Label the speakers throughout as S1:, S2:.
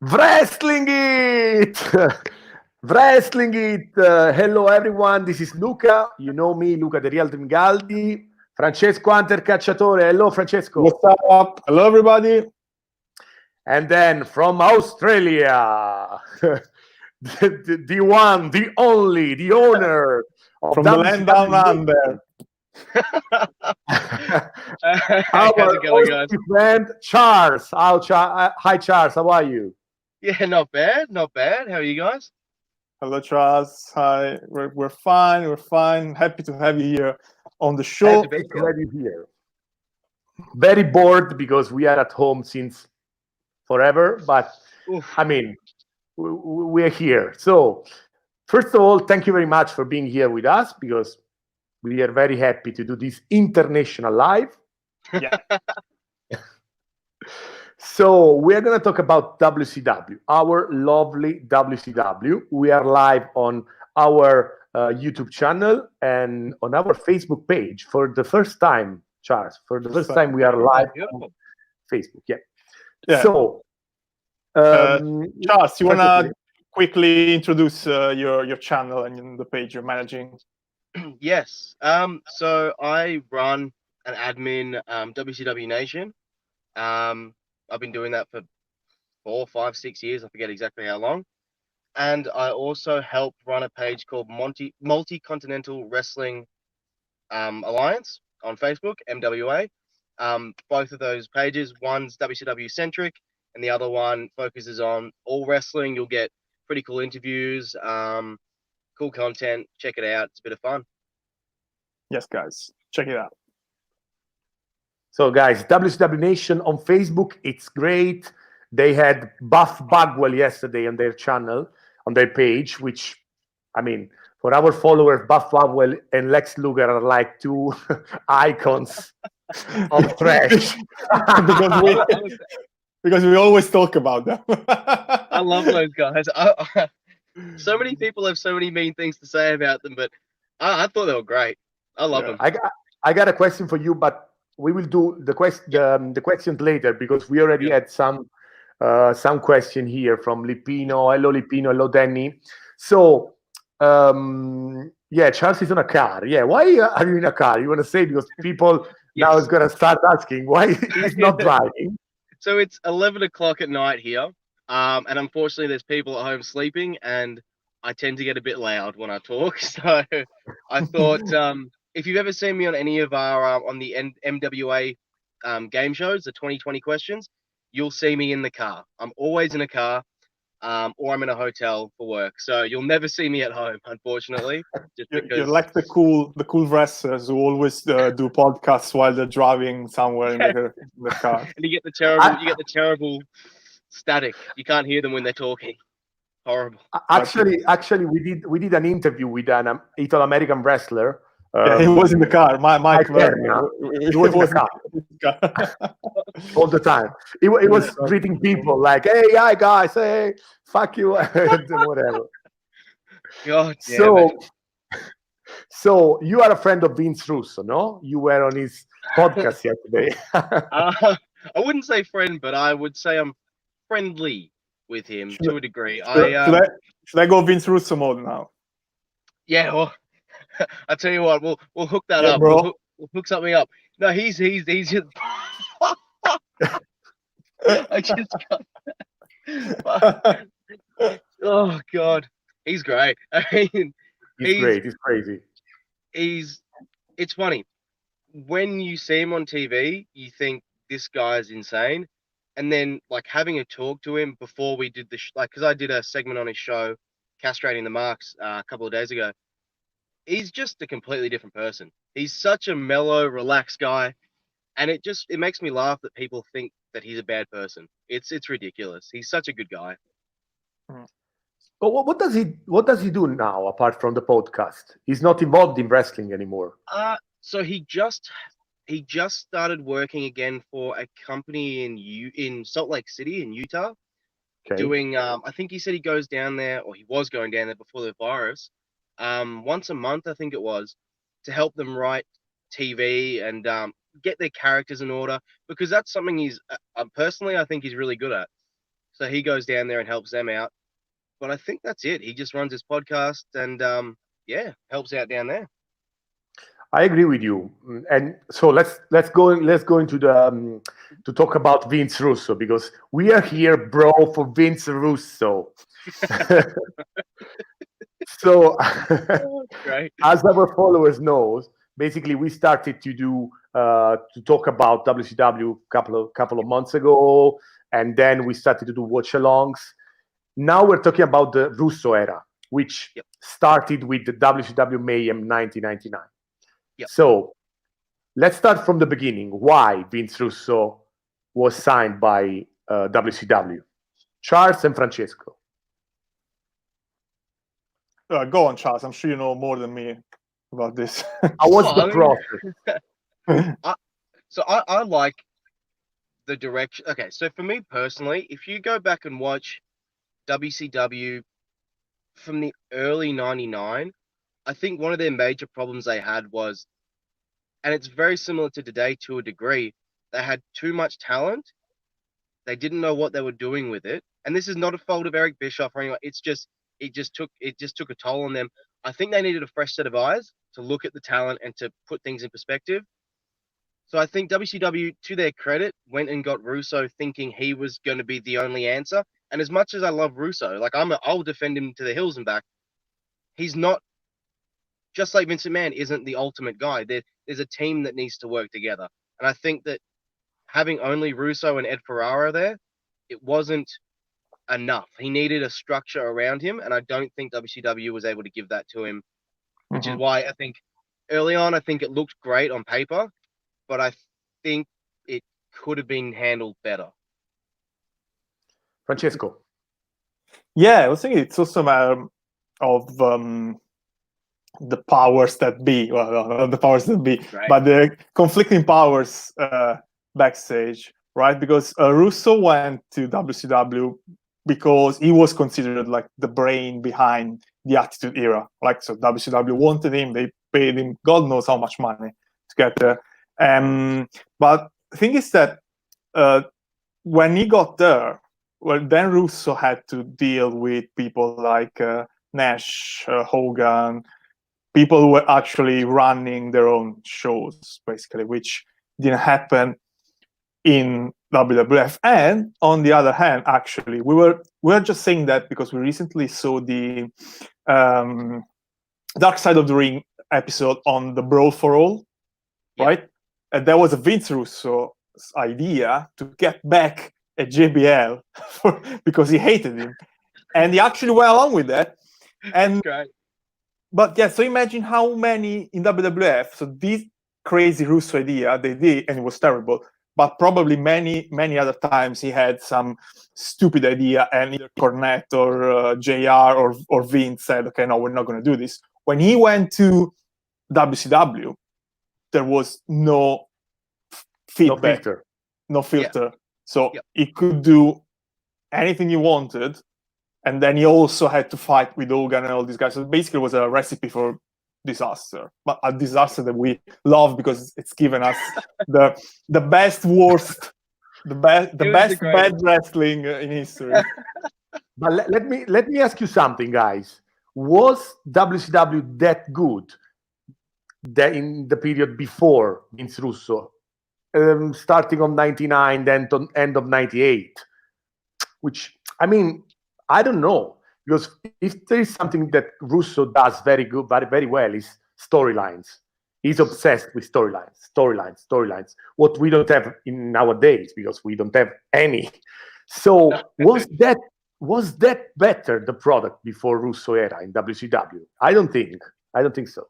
S1: Wrestling it! Wrestling it! Hello everyone, this is Luca. You know me, Luca the Real Tringaldi. Francesco Hunter Cacciatore. Hello Francesco.
S2: What's up? Hello, everybody.
S1: And then from Australia, the one, the only, the owner of
S2: From the land down
S1: WCW
S2: under.
S1: our
S3: How's it going, guys?
S1: honesty friend Charles. Hi Charles, how are you?
S3: Yeah, not bad, not bad. How are you guys?
S2: Hello, Charles. Hi. We're fine. We're fine. Happy to have you here on the show.
S3: Glad to be here.
S1: Glad you're here. Very bored because we are at home since forever, but
S3: Oof.
S1: I mean, we're here. So, first of all, thank you very much for being here with us because we are very happy to do this international live.
S2: Yeah.
S1: So, we're going to talk about WCW, our lovely WCW. We are live on our YouTube channel and on our Facebook page for the first time, Charles. For the first time, we are live on
S3: Beautiful.
S1: Facebook. Yeah.
S2: Yeah.
S1: So,
S2: Charles, you want to quickly introduce your channel and the page you're managing?
S3: Yes. So I run an admin WCW Nation. I've been doing that for 4, 5, 6 years. I forget exactly how long. And I also help run a page called Multi-Continental Wrestling Alliance on Facebook, MWA. Both of those pages, one's WCW centric, and the other one focuses on all wrestling. You'll get pretty cool interviews, cool content. Check it out; it's a bit of fun.
S2: Yes, guys. Check it out.
S1: So, guys, WCW Nation on Facebook, it's great. They had Buff Bagwell yesterday on their channel, on their page, which, I mean, for our followers, Buff Bagwell and Lex Luger are like two icons of trash.
S2: because we always talk about them.
S3: I love those guys. So many people have so many mean things to say about them, but I thought they were great. I love them.
S1: I got a question for you, but we will do the questions later because we already had some question here from Lipino. Hello Lipino, hello Danny. So Charles is in a car. Yeah, why are you in a car? You want to say because people now is gonna start asking why he's not driving.
S3: So it's 11 o'clock at night here, and unfortunately there's people at home sleeping, and I tend to get a bit loud when I talk. So I thought if you've ever seen me on any of our on the MWA game shows, the 2020 questions, you'll see me in the car. I'm always in a car, or I'm in a hotel for work. So you'll never see me at home, unfortunately. Just because
S2: You're like the cool wrestlers who always do podcasts while they're driving somewhere in the car.
S3: And you get the terrible static. You can't hear them when they're talking. Horrible.
S1: Actually, we did an interview with an Italo American wrestler.
S2: Yeah, he was in the car. Mike
S1: Verna. He was in the car all the time. He was greeting people like, "Hey, hi guys, hey, fuck you," whatever.
S3: God damn it.
S1: So you are a friend of Vince Russo, no? You were on his podcast yesterday.
S3: I wouldn't say friend, but I would say I'm friendly with him to a degree.
S2: Should I go Vince Russo mode now?
S3: Yeah, well, I tell you what, we'll hook that up,
S2: bro.
S3: We'll hook something up. No, he's just. I just got... Oh God, he's great. I mean,
S1: he's great. He's crazy.
S3: It's funny when you see him on TV, you think this guy's insane, and then like having a talk to him before we did the because I did a segment on his show, castrating the marks, a couple of days ago. He's just a completely different person. He's such a mellow, relaxed guy, and it makes me laugh that people think that he's a bad person. It's ridiculous. He's such a good guy.
S1: But what does he do now apart from the podcast? He's not involved in wrestling anymore.
S3: So he just started working again for a company in Salt Lake City in Utah. Okay. Doing I think he said he goes down there, or he was going down there before the virus. Once a month, I think it was, to help them write TV and get their characters in order, because that's something he's personally I think he's really good at. So he goes down there and helps them out. But I think that's it. He just runs his podcast and helps out down there.
S1: I agree with you, and so let's go into the to talk about Vince Russo, because we are here, bro, for Vince Russo. So,
S3: Right.
S1: as our followers knows, basically we started to do to talk about WCW couple of months ago, and then we started to do watch-alongs. Now we're talking about the Russo era, which
S3: Yep.
S1: started with the WCW Mayhem 1999.
S3: Yep.
S1: So let's start from the beginning. Why Vince Russo was signed by WCW? Charles and Francesco.
S2: Go on, Charles. I'm sure you know more than me about this.
S1: How was
S3: Well,
S1: the process?
S3: So I like the direction. Okay, so for me personally, if you go back and watch WCW from the early 99, I think one of their major problems they had was, and it's very similar to today to a degree, they had too much talent. They didn't know what they were doing with it. And this is not a fault of Eric Bischoff or anyone. It just took a toll on them. I think they needed a fresh set of eyes to look at the talent and to put things in perspective. So I think WCW, to their credit, went and got Russo thinking he was going to be the only answer. And as much as I love Russo, like I'll defend him to the hills and back. He's not, just like Vincent Mann isn't the ultimate guy. There's a team that needs to work together. And I think that having only Russo and Ed Ferrara there, it wasn't enough. He needed a structure around him, and I don't think WCW was able to give that to him, which is why I think early on, I think it looked great on paper, but I think it could have been handled better.
S1: Francesco.
S2: Yeah, I was thinking it's also a matter of the powers that be. Well, not the powers that be,
S3: Right.
S2: but the conflicting powers backstage, right? Because Russo went to WCW because he was considered like the brain behind the Attitude Era. Like, so WCW wanted him, they paid him God knows how much money to get there. But the thing is that when he got there, well, then Russo had to deal with people like Nash, Hogan, people who were actually running their own shows, basically, which didn't happen in WWF. And on the other hand, actually, we were just saying that because we recently saw the Dark Side of the Ring episode on the Brawl for All, right? And that was a Vince Russo's idea to get back at JBL because he hated him, and he actually went along with that. And
S3: Great.
S2: but yeah, so imagine how many in WWF. So this crazy Russo idea they did, and it was terrible. But probably many other times he had some stupid idea, and either Cornette or JR or Vince said, "Okay, no, we're not going to do this." When he went to WCW, there was no feedback, no filter. So he could do anything he wanted, and then he also had to fight with Hogan and all these guys. So basically, it was a recipe for disaster, but a disaster that we love because it's given us the best, worst, the best bad wrestling in history.
S1: But let me ask you something, guys. Was WCW that good in the period before Vince Russo? Starting on 99, then to end of 98, which, I mean, I don't know, because if there is something that Russo does very good, very well, is storylines. He's obsessed with storylines. What we don't have in nowadays, because we don't have any. So was that better, the product before Russo era in WCW? I don't think so.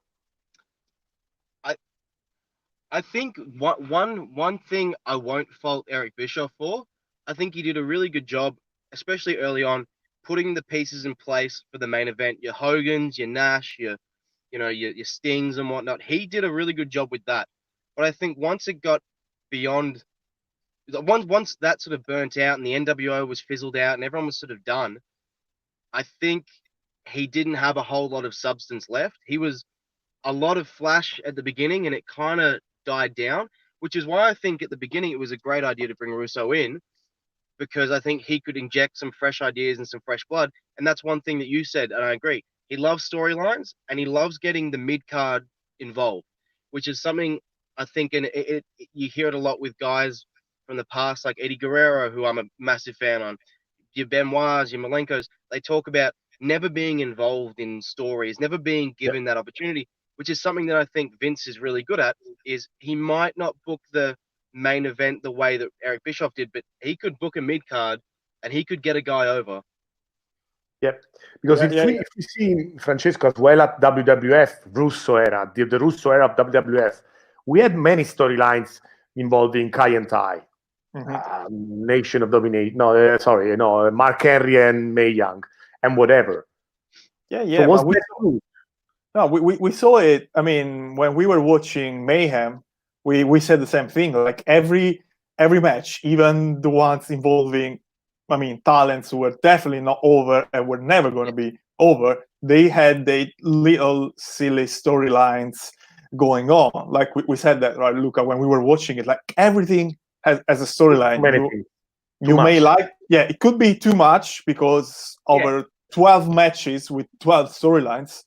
S3: I think one thing I won't fault Eric Bischoff for, I think he did a really good job, especially early on, putting the pieces in place for the main event. Your Hogans, your Nash, your Stings and whatnot. He did a really good job with that. But I think once it got beyond, once that sort of burnt out and the NWO was fizzled out and everyone was sort of done, I think he didn't have a whole lot of substance left. He was a lot of flash at the beginning and it kind of died down, which is why I think at the beginning it was a great idea to bring Russo in. because I think he could inject some fresh ideas and some fresh blood. And that's one thing that you said, and I agree. He loves storylines and he loves getting the mid card involved, which is something I think, and you hear it a lot with guys from the past, like Eddie Guerrero, who I'm a massive fan on. Your Benoits, your Malenkos, they talk about never being involved in stories, never being given that opportunity, which is something that I think Vince is really good at. Is he might not book the main event the way that Eric Bischoff did, but he could book a mid card and he could get a guy over.
S1: Yeah, because if we see Francesco as well at WWF, Russo era, the Russo era of WWF, we had many storylines involving Kai and Tai, Nation of Domination. No, Mark Henry and Mae Young, and whatever.
S2: Yeah. So we saw it. I mean, when we were watching Mayhem, we said the same thing. Like every match, even the ones involving, I mean, talents who were definitely not over and were never going to be over, they had the little silly storylines going on. Like we said that, right, Luca, when we were watching it, like everything has a storyline. You may like, it could be too much because over 12 matches with 12 storylines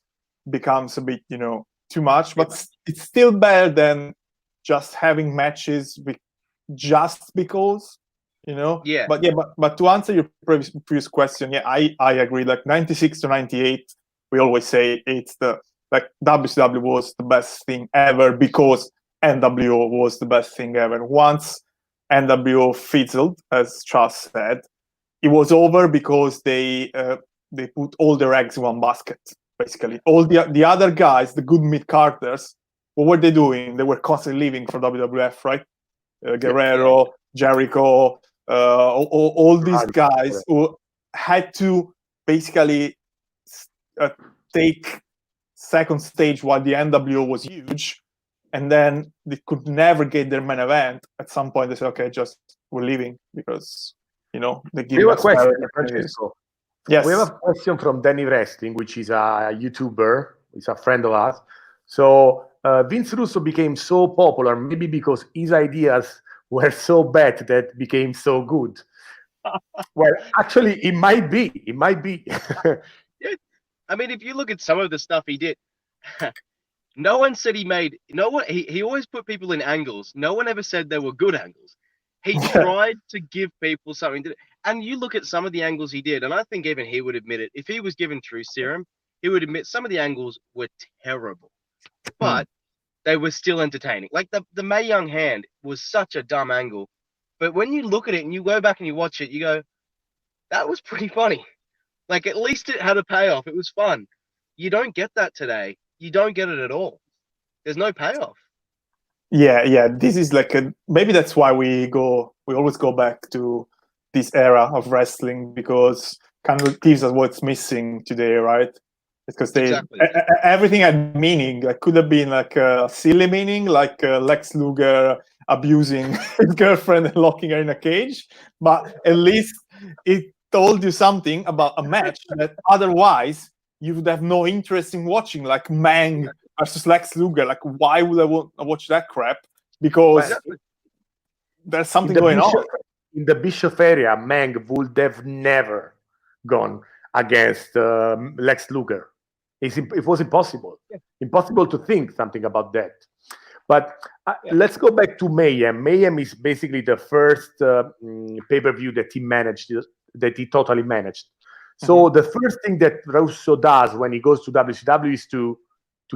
S2: becomes a bit, too much, but it's still better than just having matches just because, But to answer your previous question, I agree. Like 96 to 98, we always say it's WCW was the best thing ever because NWO was the best thing ever. Once NWO fizzled, as Charles said, it was over because they put all their eggs in one basket. Basically, all the other guys, the good mid-carders, what were they doing? They were constantly leaving for WWF, right? Guerrero, Jericho, all these guys who had to basically take second stage while the NWO was huge, and then they could never get their main event. At some point, they said, "Okay, we're leaving because they give us."
S1: Francesco.
S2: Yes,
S1: we have a question from Danny Wrestling, which is a YouTuber. He's a friend of ours. So Vince Russo became so popular, maybe because his ideas were so bad that became so good. Well, actually, it might be. It might be.
S3: I mean, if you look at some of the stuff he did, no one said he made. No one. He always put people in angles. No one ever said they were good angles. He tried to give people something to. And you look at some of the angles he did, and I think even he would admit it. If he was given True Serum, he would admit some of the angles were terrible, but they were still entertaining. Like the Mae Young hand was such a dumb angle, but when you look at it and you go back and you watch it, you go, that was pretty funny. Like at least it had a payoff. It was fun. You don't get that today. You don't get it at all. There's no payoff.
S2: Yeah. This is like maybe that's why we always go back to this era of wrestling, because kind of gives us what's missing today, right? Because everything had meaning. Like could have been like a silly meaning, like Lex Luger abusing his girlfriend and locking her in a cage, but at least it told you something about a match that otherwise you would have no interest in watching, like Mang versus Lex Luger. Like, why would I want to watch that crap? Because there's something going on.
S1: In the Bischoff area, Mang would have never gone against Lex Luger. It was impossible. Impossible to think something about that. But let's go back to Mayhem. Mayhem is basically the first pay-per-view that he managed, that he totally managed. So the first thing that Russo does when he goes to WCW is to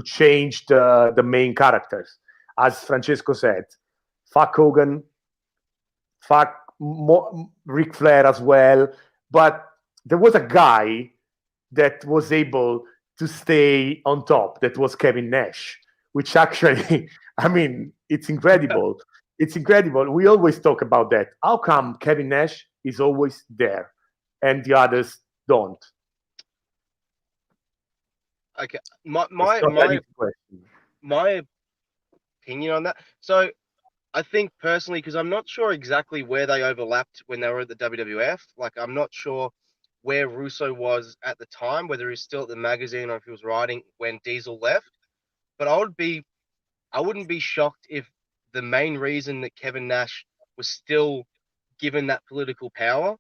S1: change the main characters. As Francesco said, fuck Hogan, fuck Ric Flair as well. But there was a guy that was able to stay on top. That was Kevin Nash, which actually, I mean, it's incredible. It's incredible. We always talk about that. How come Kevin Nash is always there and the others don't?
S3: Okay, my opinion on that. So I think personally, because I'm not sure exactly where they overlapped when they were at the WWF. Like I'm not sure where Russo was at the time, whether he's still at the magazine or if he was writing when Diesel left. But I wouldn't be shocked if the main reason that Kevin Nash was still given that political power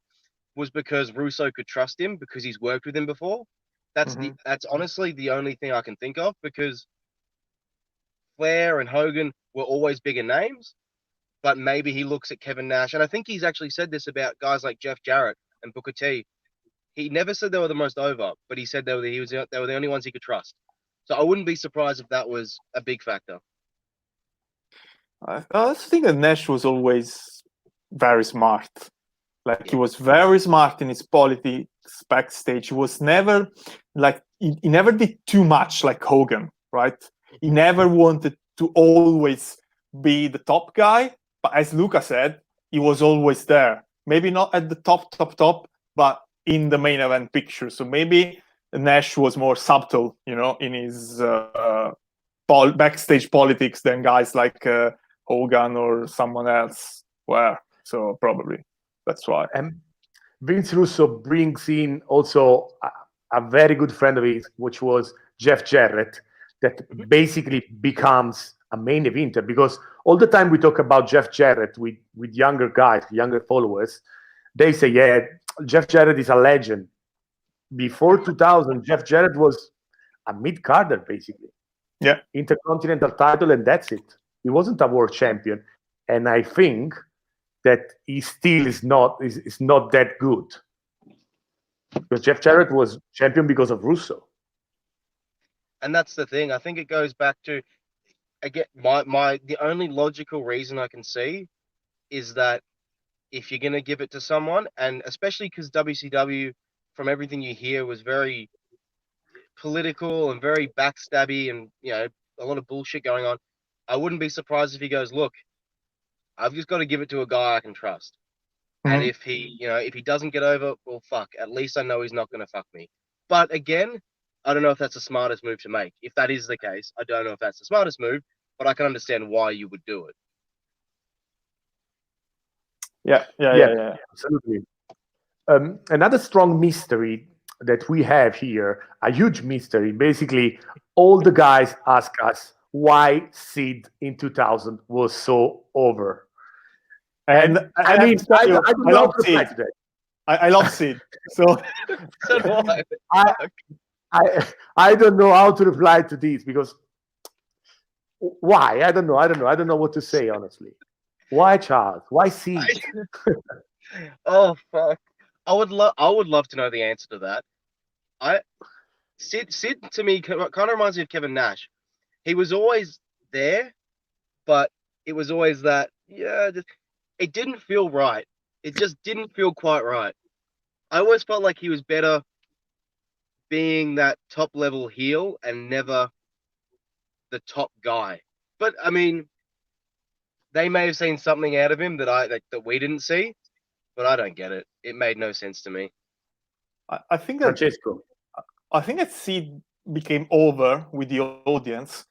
S3: was because Russo could trust him because he's worked with him before. That's honestly the only thing I can think of, because Flair and Hogan were always bigger names, but maybe he looks at Kevin Nash, and I think he's actually said this about guys like Jeff Jarrett and Booker T. He never said they were the most over, but he said they were the only ones he could trust. So I wouldn't be surprised if that was a big factor.
S2: I also think that Nash was always very smart. Like, he
S3: Yeah.
S2: was very smart in his politics backstage. He was never like he never did too much like Hogan, right? He never wanted to always be the top guy, but as Luca said, he was always there. Maybe not at the top, but in the main event picture. So maybe Nash was more subtle, in his backstage politics than guys like Hogan or someone else were. So probably that's why.
S1: And Vince Russo brings in also a very good friend of his, which was Jeff Jarrett, that basically becomes a main eventer, because all the time we talk about Jeff Jarrett with younger guys, younger followers. They say, yeah, Jeff Jarrett is a legend. Before 2000, Jeff Jarrett was a mid-carder, basically.
S2: Yeah.
S1: Intercontinental title, and that's it. He wasn't a world champion. And I think that he still is not that good. Because Jeff Jarrett was champion because of Russo.
S3: And that's the thing. I think it goes back to, again, the only logical reason I can see is that if you're going to give it to someone, and especially because WCW, from everything you hear, was very political and very backstabby, and a lot of bullshit going on, I wouldn't be surprised if he goes, look, I've just got to give it to a guy I can trust. And if he doesn't get over, well, fuck, at least I know he's not going to fuck me. But again, I don't know if that's the smartest move to make. If that is the case, I don't know if that's the smartest move, but I can understand why you would do it.
S2: Yeah,
S1: absolutely. Another strong mystery that we have here, a huge mystery. Basically, all the guys ask us why Sid in 2000 was so over. And I mean, I don't know how to reply to that.
S2: I love Sid. So,
S3: So do
S1: I don't know how to reply to this, because why? I don't know. I don't know what to say, honestly. Why Charles? Why Sid?
S3: Oh fuck! I would love to know the answer to that. Sid to me kind of reminds me of Kevin Nash. He was always there, but it was always that it didn't feel right. It just didn't feel quite right. I always felt like he was better being that top level heel and never the top guy. But I mean, they may have seen something out of him that we didn't see, but I don't get it. It made no sense to me.
S2: I think that
S1: Francesco.
S2: I think that Sid became over with the audience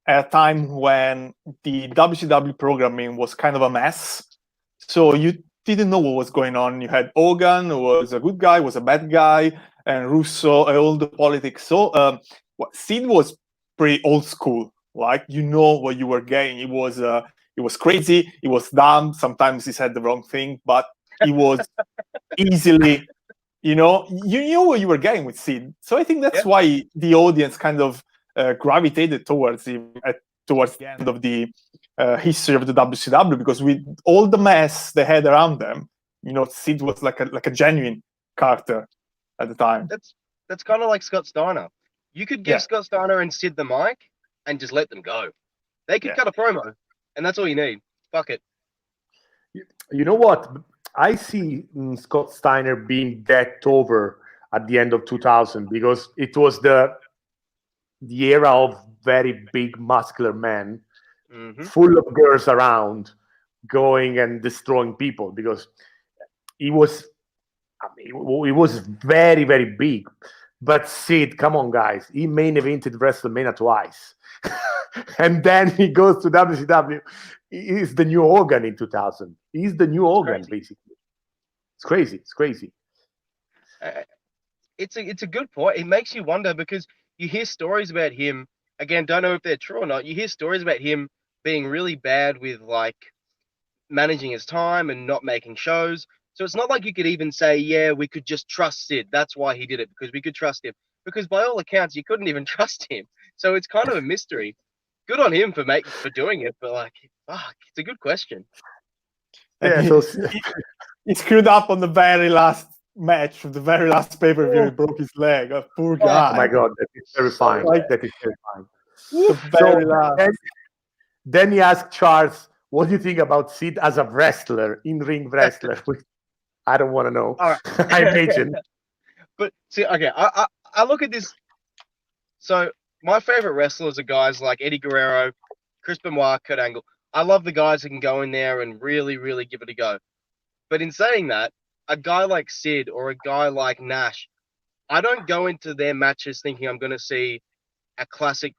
S2: at a time when the WCW programming was kind of a mess. So you didn't know what was going on. You had Hogan, who was a good guy, was a bad guy, and Russo, all the politics. So Sid was pretty old school. Like, what you were getting. It was crazy. It was dumb. Sometimes he said the wrong thing, but he was easily, you knew what you were getting with Sid. So I think that's why the audience kind of gravitated towards him towards the end of the history of the WCW, because with all the mess they had around them, Sid was like a genuine character at the time.
S3: That's kind of like Scott Steiner. You could give Scott Steiner and Sid the mic and just let them go. They could cut a promo, and that's all you need. Fuck it.
S1: You know what? I see Scott Steiner being that over at the end of 2000, because it was the era of very big muscular men, full of girls around, going and destroying people, because he was very, very big. But Sid, come on, guys, he main evented WrestleMania twice. And then he goes to WCW. He's the new Hogan in 2000. He's the new Hogan, basically. It's crazy. It's crazy.
S3: It's a good point. It makes you wonder, because you hear stories about him. Again, don't know if they're true or not. You hear stories about him being really bad with, like, managing his time and not making shows. So it's not like you could even say, yeah, we could just trust Sid. That's why he did it, because we could trust him. Because by all accounts, you couldn't even trust him. So it's kind of a mystery. Good on him for doing it, but like, fuck, it's a good question.
S1: Yeah,
S2: And
S1: so
S2: he screwed up on the very last match, the very last pay-per-view. He broke his leg. Oh, poor guy.
S1: oh my god, that is terrifying.
S2: Like-
S1: that is terrifying.
S2: The very last.
S1: Then he asked Charles, "What do you think about Sid as a wrestler, in-ring wrestler?" I don't want to know.
S3: All right.
S1: I imagine.
S3: But see, okay, I look at this. So my favorite wrestlers are guys like Eddie Guerrero, Chris Benoit, Kurt Angle. I love the guys that can go in there and really, really give it a go. But in saying that, a guy like Sid or a guy like Nash, I don't go into their matches thinking I'm going to see a classic,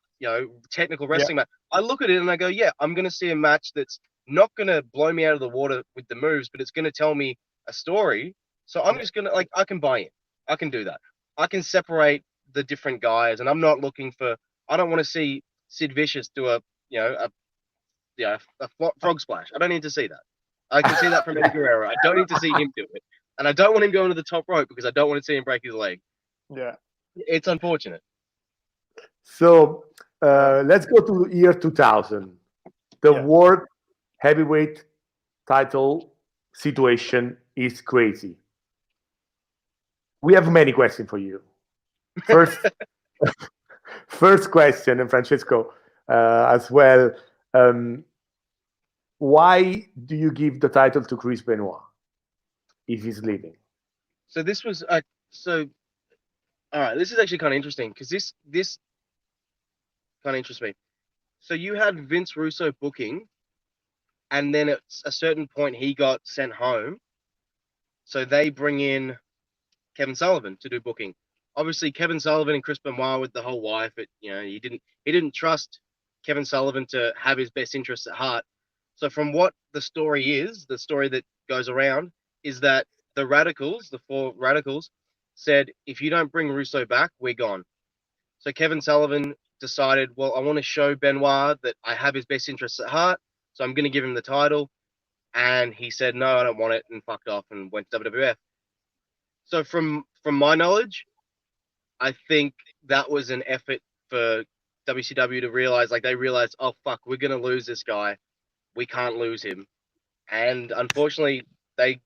S3: technical wrestling match. I look at it and I go, yeah, I'm going to see a match that's not going to blow me out of the water with the moves, but it's going to tell me a story. So I'm just going to, I can buy it. I can do that. I can separate the different guys, and I'm not looking for, I don't want to see Sid Vicious do a frog splash. I don't need to see that. I can see that from Eddie Guerrero. I don't need to see him do it. And I don't want him going to the top rope because I don't want to see him break his leg.
S2: Yeah.
S3: It's unfortunate.
S1: So let's go to year 2000. The world heavyweight title situation is crazy. We have many questions for you. First question, and Francesco as well. Why do you give the title to Chris Benoit if he's leaving?
S3: So this was all right. This is actually kind of interesting because this kind of interests me. So you had Vince Russo booking, and then at a certain point he got sent home. So they bring in Kevin Sullivan to do booking. Obviously, Kevin Sullivan and Chris Benoit with the whole wife. He didn't trust Kevin Sullivan to have his best interests at heart. So from what the story that goes around is that the Radicals, the four Radicals, said, if you don't bring Russo back, we're gone. So Kevin Sullivan decided, well, I want to show Benoit that I have his best interests at heart, so I'm going to give him the title. And he said, no, I don't want it, and fucked off and went to WWF. So from my knowledge, I think that was an effort for WCW to realize, they realized, oh, fuck, we're going to lose this guy. We can't lose him. And unfortunately, they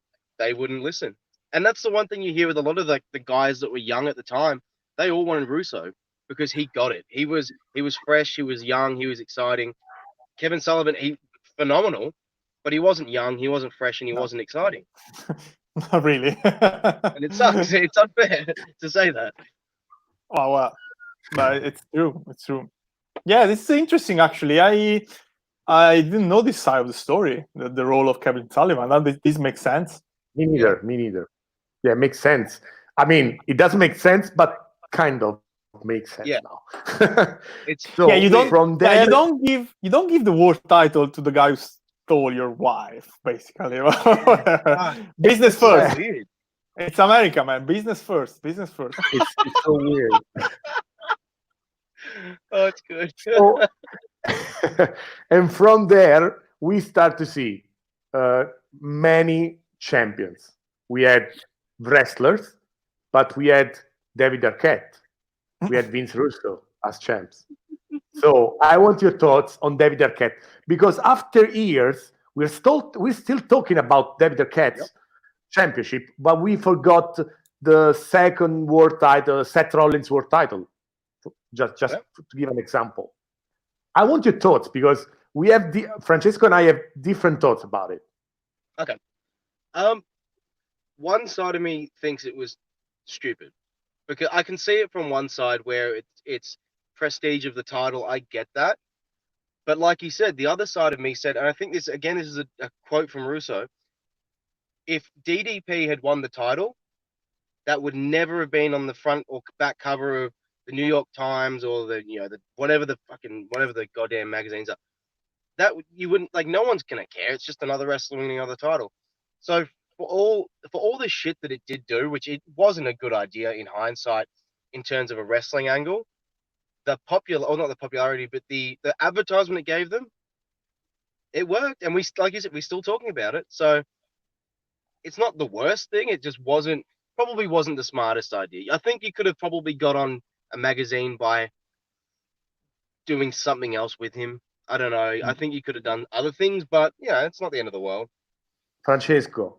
S3: wouldn't listen. And that's the one thing you hear with a lot of the guys that were young at the time. They all wanted Russo because he got it. He was fresh, he was young, he was exciting. Kevin Sullivan, he phenomenal, but he wasn't young, he wasn't fresh, and he wasn't exciting.
S2: Not really.
S3: And it sucks. It's unfair to say that.
S2: Oh, well, but it's true. It's true. Yeah, this is interesting. Actually, I didn't know this side of the story. The role of Kevin Sullivan. Now this makes sense.
S1: Me neither. Yeah, it makes sense. I mean, it doesn't make sense, but kind of makes sense now.
S3: It's
S1: so
S2: you don't.
S1: From there,
S2: you don't give the world title to the guy who stole your wife, basically. Business first.
S3: Weird.
S2: It's America, man. Business first. Business first.
S1: It's so weird.
S3: Oh, it's good.
S1: So, and from there, we start to see many champions. We had wrestlers, but we had David Arquette. We had Vince Russo as champs. So I want your thoughts on David Arquette, because after years, we're still talking about David Arquette's championship, but we forgot the second world title, Seth Rollins world title. Just to give an example. I want your thoughts, because we have Francesco and I have different thoughts about it.
S3: Okay. One side of me thinks it was stupid, because I can see it from one side where it's prestige of the title. I get that. But like you said, the other side of me said, and I think this is a quote from Russo, if DDP had won the title, that would never have been on the front or back cover of the New York Times or the whatever the goddamn magazines are. That you wouldn't, no one's gonna care. It's just another wrestler winning another title. So for all the shit that it did do, which it wasn't a good idea in hindsight in terms of a wrestling angle, not the popularity, but the advertisement it gave them, it worked, and like you said, we're still talking about it. So it's not the worst thing. It just probably wasn't the smartest idea. I think you could have probably got on a magazine by doing something else with him. I don't know. I think you could have done other things, but yeah, it's not the end of the world.
S1: Francesco.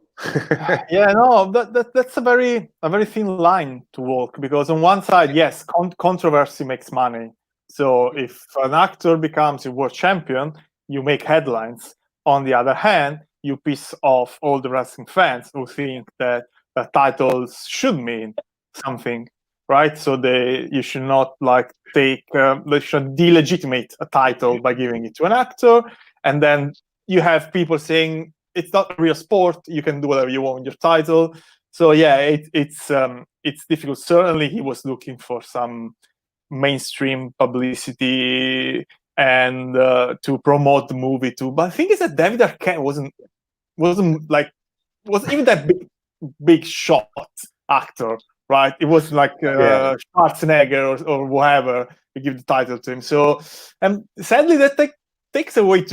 S2: Yeah, no, that's a very thin line to walk, because on one side, yes, controversy makes money. So if an actor becomes a world champion, you make headlines. On the other hand, you piss off all the wrestling fans who think that the titles should mean something, right? So you should not they should delegitimate a title by giving it to an actor, and then you have people saying it's not a real sport. You can do whatever you want with your title. So yeah, it's difficult. Certainly, he was looking for some mainstream publicity and to promote the movie too. But the thing is that David Arquette wasn't even that big shot actor, right? It was like Schwarzenegger or whoever to give the title to him. So, and sadly, that takes away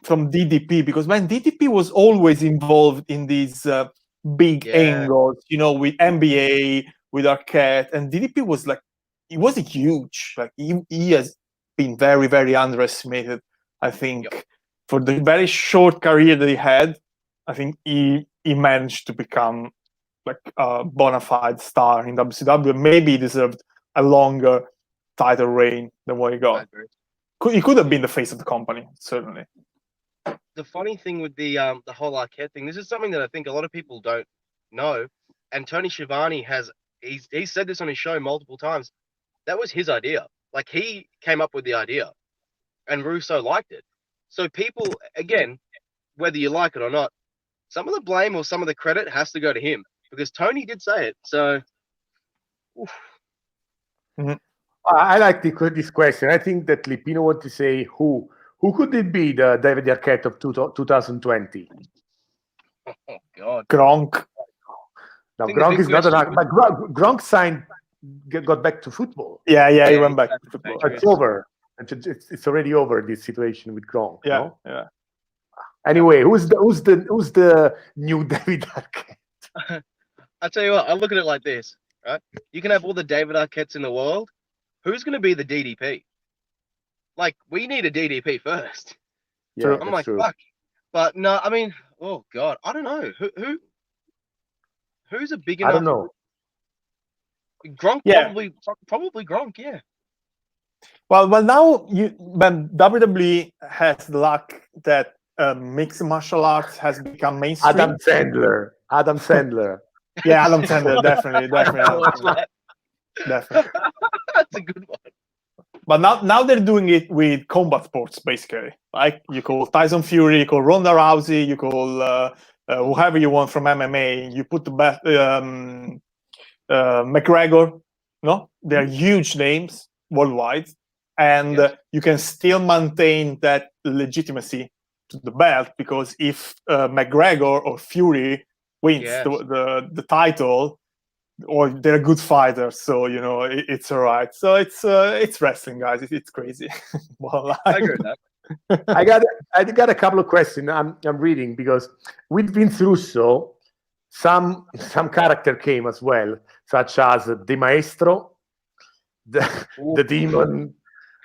S2: from DDP, because DDP was always involved in these big angles, with NBA, with Arquette, and DDP was he wasn't huge. He has been very, very underestimated. I think for the very short career that he had, I think he managed to become a bona fide star in WCW. Maybe he deserved a longer title reign than what he got. He could have been the face of the company, certainly.
S3: The funny thing with the whole Arquette thing, this is something that I think a lot of people don't know, and Tony Schiavone he's said this on his show multiple times. That was his idea. He came up with the idea, and Russo liked it. So people, again, whether you like it or not, some of the blame or some of the credit has to go to him, because Tony did say it. So,
S1: I like this question. I think that Lipino want to say who could it be, the David Arquette of 2020?
S3: Oh God,
S2: Gronk.
S1: No, Gronk is not an actor, but Gronk got back to football.
S2: Yeah, he went back to football.
S1: It's over. It's already over, this situation with Gronk.
S2: Yeah.
S1: Anyway, who's the new David Arquette?
S3: I tell you what, I look at it like this, right? You can have all the David Arquettes in the world. Who's going to be the DDP? We need a DDP first.
S1: Yeah,
S3: I'm
S1: true.
S3: Fuck. But no, I mean, oh God, I don't know. Who's a big enough?
S1: I don't know.
S3: Gronk, probably Gronk, yeah.
S2: Well, now WWE has the luck that mixed martial arts has become mainstream.
S1: Adam Sandler.
S2: Yeah, Adam Sandler, definitely. Definitely.
S3: That's a good one.
S2: But now they're doing it with combat sports, basically. You call Tyson Fury, you call Ronda Rousey, you call whoever you want from MMA. You put the McGregor. No, they're huge names worldwide, and you can still maintain that legitimacy to the belt, because if McGregor or Fury wins the title, or they're good fighters, so it's all right. So it's wrestling, guys. It's crazy.
S3: I agree with that.
S1: I got a couple of questions. I'm reading, because with Vince Russo, some character came as well, such as the Maestro, the Demon,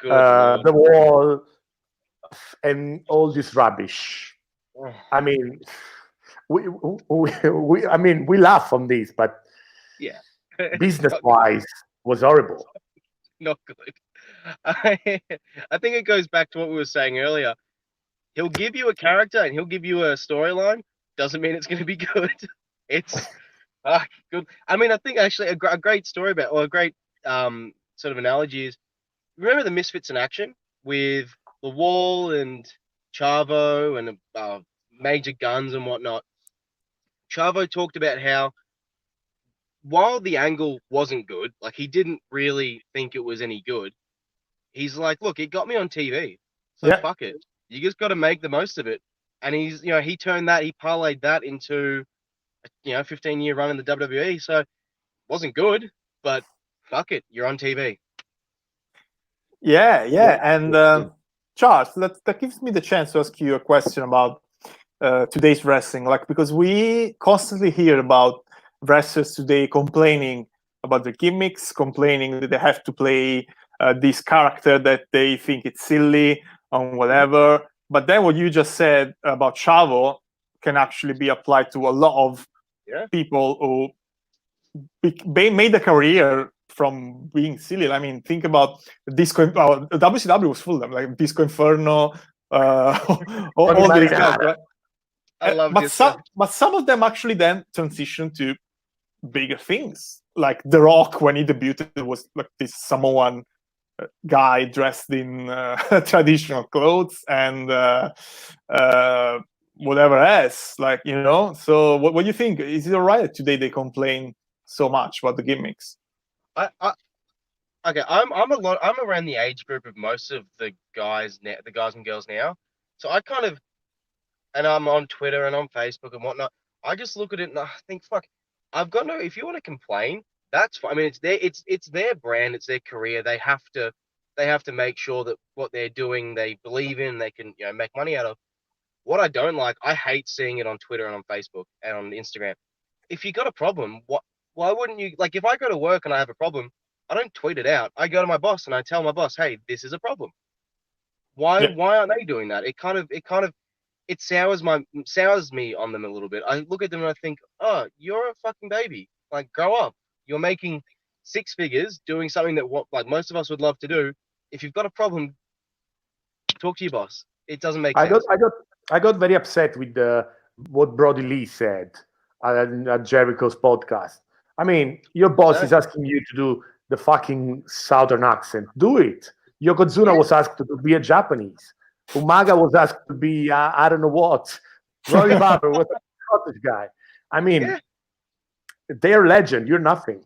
S1: the Wall, and all this rubbish. I mean, we laugh on this, but
S3: yeah,
S1: business-wise, was horrible.
S3: Not good. I think it goes back to what we were saying earlier. He'll give you a character and he'll give you a storyline. Doesn't mean it's going to be good. It's good. I mean, I think actually a great story or a great sort of analogy is, remember the Misfits in Action with the Wall and Chavo and Major Guns and whatnot? Chavo talked about how, while the angle wasn't good, he didn't really think it was any good, he's like, look, it got me on TV, so fuck it. You just got to make the most of it. And he parlayed that into a 15-year run in the WWE. So it wasn't good, but fuck it, you're on TV.
S2: Yeah. And Charles, that gives me the chance to ask you a question about today's wrestling, like, because we constantly hear about wrestlers today complaining about the gimmicks, complaining that they have to play this character that they think it's silly and whatever. But then what you just said about Chavo can actually be applied to a lot of people who made a career from being silly. I mean, think about Disco. WCW was full of them, like Disco Inferno, all these guys. Right?
S3: I love
S2: but some of them actually then transitioned to bigger things. Like The Rock, when he debuted, was like this Samoan guy dressed in traditional clothes and whatever else. Like, you know. So, what do you think? Is it alright that today they complain so much about the gimmicks?
S3: Okay, I'm around the age group of most of the guys now, the guys and girls now. So I kind of, and I'm on Twitter and on Facebook and whatnot. I just look at it and I think, fuck, I've got no. If you want to complain, that's fine. I mean, it's their brand, it's their career. They have to make sure that what they're doing, they believe in, they can make money out of. What I don't like, I hate seeing it on Twitter and on Facebook and on Instagram. If you got a problem, why wouldn't you, like, if I go to work and I have a problem, I don't tweet it out. I go to my boss and I tell my boss, hey, this is a problem. Why aren't they doing that? It sours me on them a little bit. I look at them and I think, oh, you're a fucking baby. Like, grow up. You're making six figures doing something that like most of us would love to do. If you've got a problem, talk to your boss. It doesn't make sense.
S1: I got very upset with what Brody Lee said at Jericho's podcast. I mean, your boss is asking you to do the fucking Southern accent. Do it. Yokozuna was asked to be a Japanese. Umaga was asked to be I don't know what. Roy Barber was a Scottish guy. I mean, they're legend. You're nothing.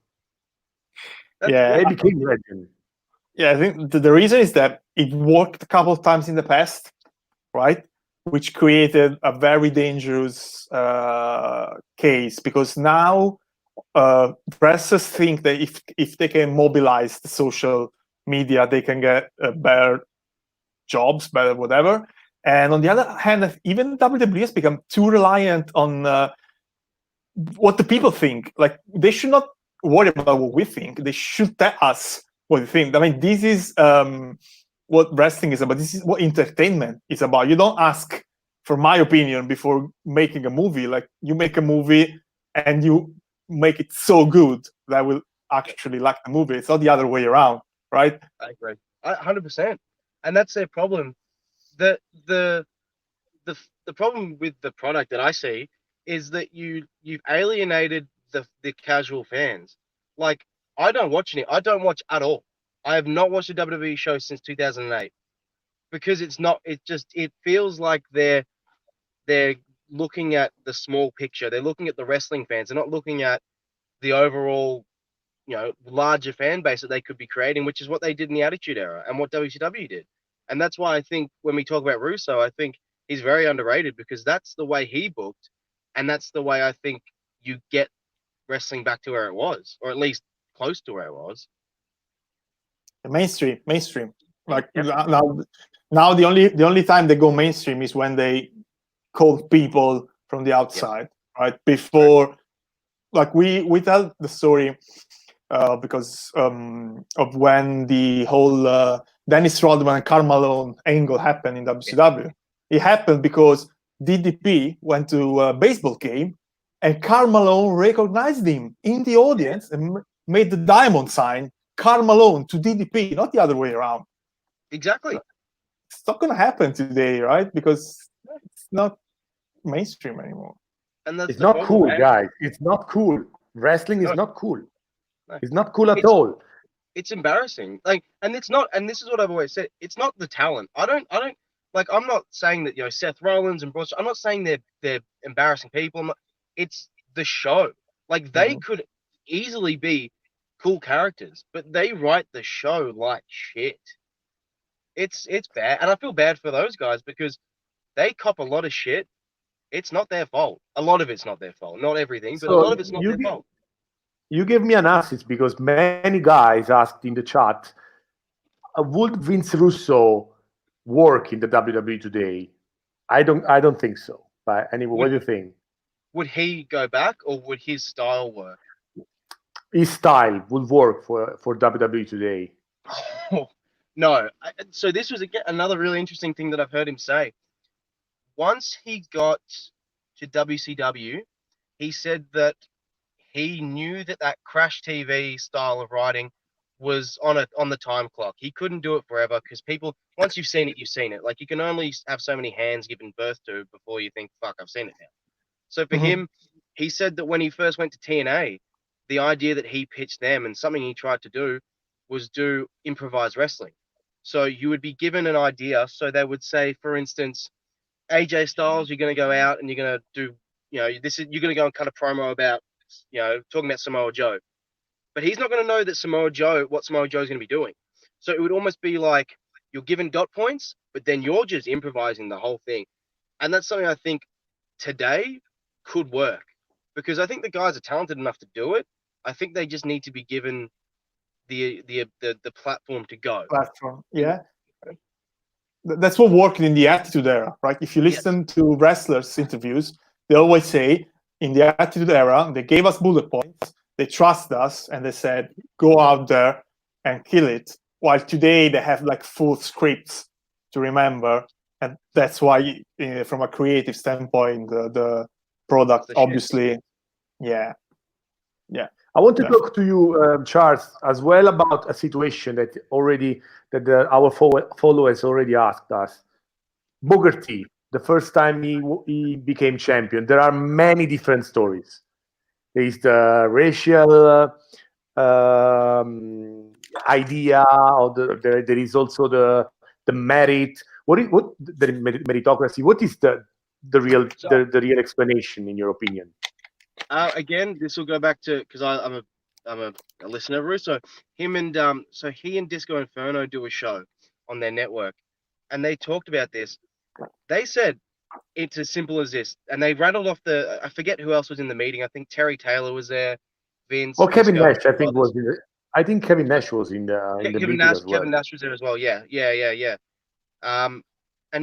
S1: They became legend.
S2: Yeah, I think the reason is that it worked a couple of times in the past, right? Which created a very dangerous case, because now wrestlers think that if they can mobilize the social media, they can get better jobs, better whatever. And on the other hand, even WWE has become too reliant on what the people think. Like, they should not worry about what we think. They should tell us what they think. I mean, this is what wrestling is about. This is what entertainment is about. You don't ask for my opinion before making a movie. Like, you make a movie and you make it so good that I will actually like the movie. It's not the other way around, right?
S3: I agree, 100%. And that's their problem. The problem with the product that I see is that you've alienated the casual fans. Like, I don't watch at all. I have not watched a WWE show since 2008 because it feels like they're looking at the small picture. They're looking at the wrestling fans. They're not looking at the overall, larger fan base that they could be creating, which is what they did in the Attitude Era and what WCW did. And that's why I think when we talk about Russo, I think he's very underrated, because that's the way he booked, and that's the way I think you get wrestling back to where it was, or at least close to where it was.
S2: Mainstream. Like, now the only time they go mainstream is when they call people from the outside, right? Before, like, we tell the story because of when the whole Dennis Rodman and Karl Malone angle happened in WCW. It happened because DDP went to a baseball game and Karl Malone recognized him in the audience and made the diamond sign, Karl Malone to DDP, not the other way around.
S3: Exactly.
S2: It's not going to happen today, right? Because it's not mainstream anymore.
S3: And that's
S1: it's not cool, guys. It's not cool. Wrestling is not cool. It's not cool at all.
S3: It's embarrassing. Like, and it's not. And this is what I've always said. It's not the talent. I don't. Like, I'm not saying that Seth Rollins and Braun. I'm not saying they're embarrassing people. It's the show. Like, they could easily be cool characters, but they write the show like shit. It's bad, and I feel bad for those guys because they cop a lot of shit. It's not their fault. A lot of it's not their fault. Not everything, but a lot of it's not their fault.
S1: You gave me an assist because many guys asked in the chat, would Vince Russo work in the WWE today? I don't think so. But anyway, what do you think?
S3: Would he go back, or would his style work?
S1: His style would work for WWE today.
S3: No. So this was again another really interesting thing that I've heard him say. Once he got to WCW, he said that he knew that Crash TV style of writing was on the time clock. He couldn't do it forever because people, once you've seen it, you've seen it. Like, you can only have so many hands given birth to before you think, fuck, I've seen it now. So for him, he said that when he first went to TNA, the idea that he pitched them and something he tried to do was do improvised wrestling. So you would be given an idea. So they would say, for instance, AJ Styles, you're going to go out and you're going to do, you're going to go and cut a promo about, talking about Samoa Joe. But he's not going to know that what Samoa Joe is going to be doing. So it would almost be like you're given dot points, but then you're just improvising the whole thing. And that's something I think today could work, because I think the guys are talented enough to do it. I think they just need to be given the platform to go.
S2: Platform, yeah. That's what worked in the Attitude Era, right? If you listen to wrestlers' interviews, they always say, in the Attitude Era, they gave us bullet points, they trust us, and they said, go out there and kill it. While today, they have like full scripts to remember. And that's why, from a creative standpoint, the product, obviously, yeah.
S1: I want to talk to you, Charles, as well about a situation that our followers already asked us. Booker T, the first time he became champion, there are many different stories. There is the racial idea, or there is also the merit. What the meritocracy? What is the real explanation in your opinion?
S3: Again, this will go back to, because I'm a listener of Russo. He and Disco Inferno do a show on their network, and they talked about this. They said it's as simple as this, and they rattled off I forget who else was in the meeting. I think Terry Taylor was there. Vince.
S1: Oh, Kevin Nash, I think was. I think Kevin Nash was in the meeting as well.
S3: Kevin Nash was there as well. Yeah. And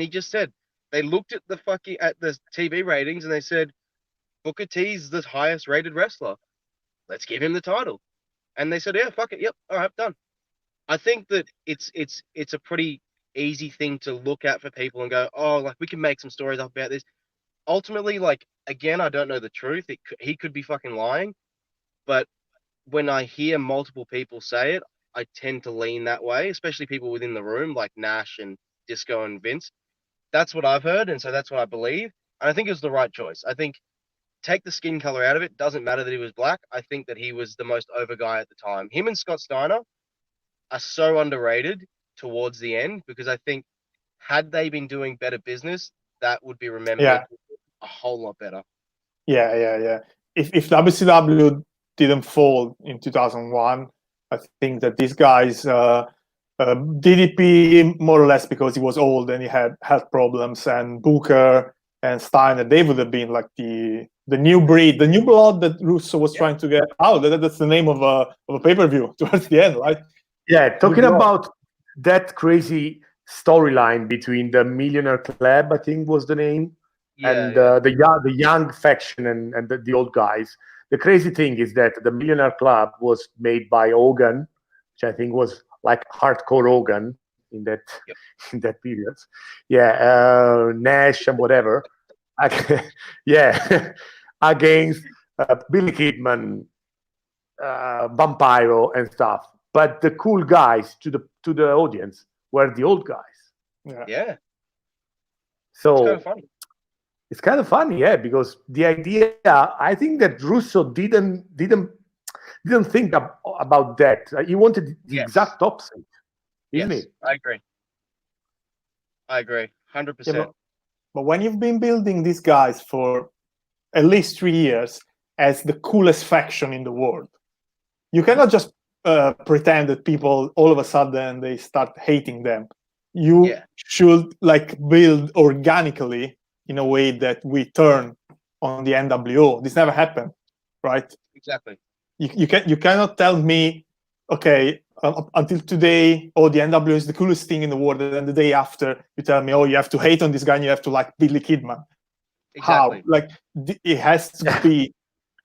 S3: he just said they looked at the TV ratings and they said, Booker T's the highest rated wrestler. Let's give him the title. And they said, yeah, fuck it. Yep. All right, done. I think that it's a pretty easy thing to look at for people and go, oh, like, we can make some stories up about this. Ultimately, like, again, I don't know the truth. He could be fucking lying. But when I hear multiple people say it, I tend to lean that way, especially people within the room like Nash and Disco and Vince. That's what I've heard. And so that's what I believe. And I think it was the right choice. I think, take the skin color out of it. Doesn't matter that he was black. I think that he was the most over guy at the time. Him and Scott Steiner are so underrated towards the end, because I think had they been doing better business, that would be remembered a whole lot better.
S2: Yeah. If WCW didn't fall in 2001, I think that these guys, DDP more or less because he was old and he had health problems, and Booker and Steiner, they would have been like the new breed, the new blood that Russo was trying to get out. That's the name of a pay-per-view towards the end, right?
S1: Yeah, talking about that crazy storyline between the Millionaire Club, I think was the name, and the young faction and the old guys. The crazy thing is that the Millionaire Club was made by Hogan, which I think was like hardcore Hogan in that in that period. Yeah, Nash and whatever. Yeah, against Billy Kidman, Vampiro and stuff. But the cool guys to the audience were the old guys.
S3: Yeah.
S1: So it's kind of funny, yeah, because the idea, I think that Russo didn't think about that. He wanted the exact opposite, isn't it?
S3: I agree, 100%.
S2: But when you've been building these guys for at least 3 years as the coolest faction in the world, you cannot just pretend that people all of a sudden they start hating them. You should like build organically in a way that we turn on the NWO. This never happened, right?
S3: Exactly.
S2: You cannot tell me okay, until today, oh, the NWO is the coolest thing in the world, and then the day after, you tell me, oh, you have to hate on this guy, and you have to like Billy Kidman.
S3: Exactly.
S2: How? Like, it has to be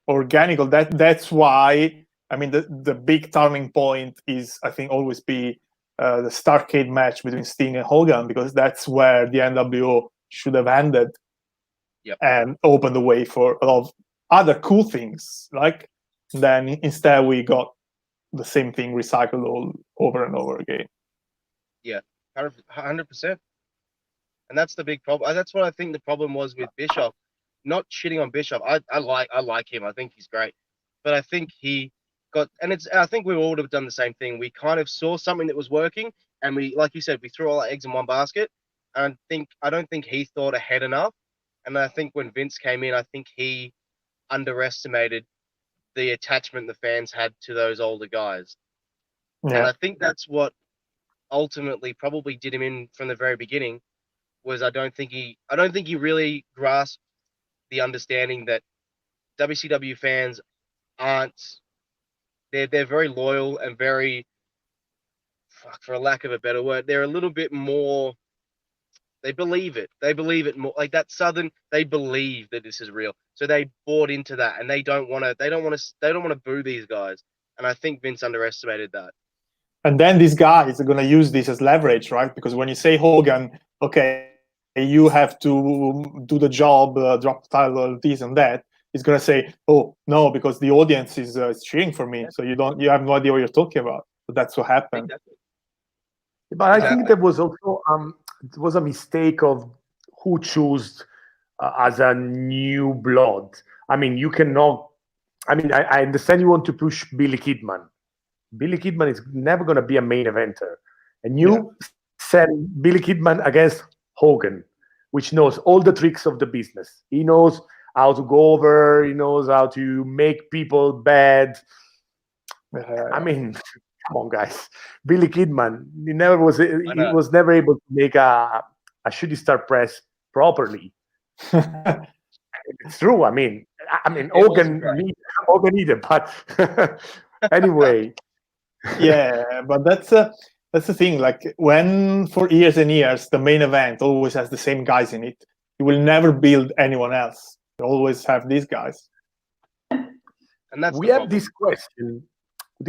S2: organic. That's why, I mean, the big turning point is, I think, always be the Starrcade match between Sting and Hogan, because that's where the NWO should have ended.
S3: Yep.
S2: And opened the way for a lot of other cool things. Like, then instead we got the same thing recycled all over and over again.
S3: Yeah, 100%. And that's the big problem. That's what I think the problem was with Bischoff. Not shitting on Bischoff. I like him. I think he's great. But I think he got, and I think we all would have done the same thing. We kind of saw something that was working, and we, like you said, we threw all our eggs in one basket. And I don't think he thought ahead enough. And I think when Vince came in, I think he underestimated the attachment the fans had to those older guys.
S2: Yeah.
S3: And I think that's what ultimately probably did him in from the very beginning. Was I don't think he really grasped the understanding that WCW fans they're very loyal and very, for a lack of a better word, they're a little bit more, they believe it more, like that Southern, they believe that this is real, so they bought into that, and they don't want to boo these guys, and I think Vince underestimated that.
S2: And then these guys are going to use this as leverage, right? Because when you say Hogan, okay, you have to do the job, drop the title, this and that, he's going to say, oh, no, because the audience is cheering for me. So you have no idea what you're talking about. But that's what happened.
S3: Exactly.
S1: But I think there was also it was a mistake of who chose as a new blood. I mean, you cannot. I mean, I understand you want to push Billy Kidman. Billy Kidman is never going to be a main eventer, and you send Billy Kidman against Hogan, which knows all the tricks of the business. He knows how to go over. He knows how to make people bad. I mean, come on, guys. Billy Kidman, he was never able to make a shooting star press properly. It's true. I mean, Hogan needed, but anyway.
S2: Yeah, but that's the thing. Like, when for years and years the main event always has the same guys in it, you will never build anyone else. You always have these guys.
S3: And that's
S1: we have this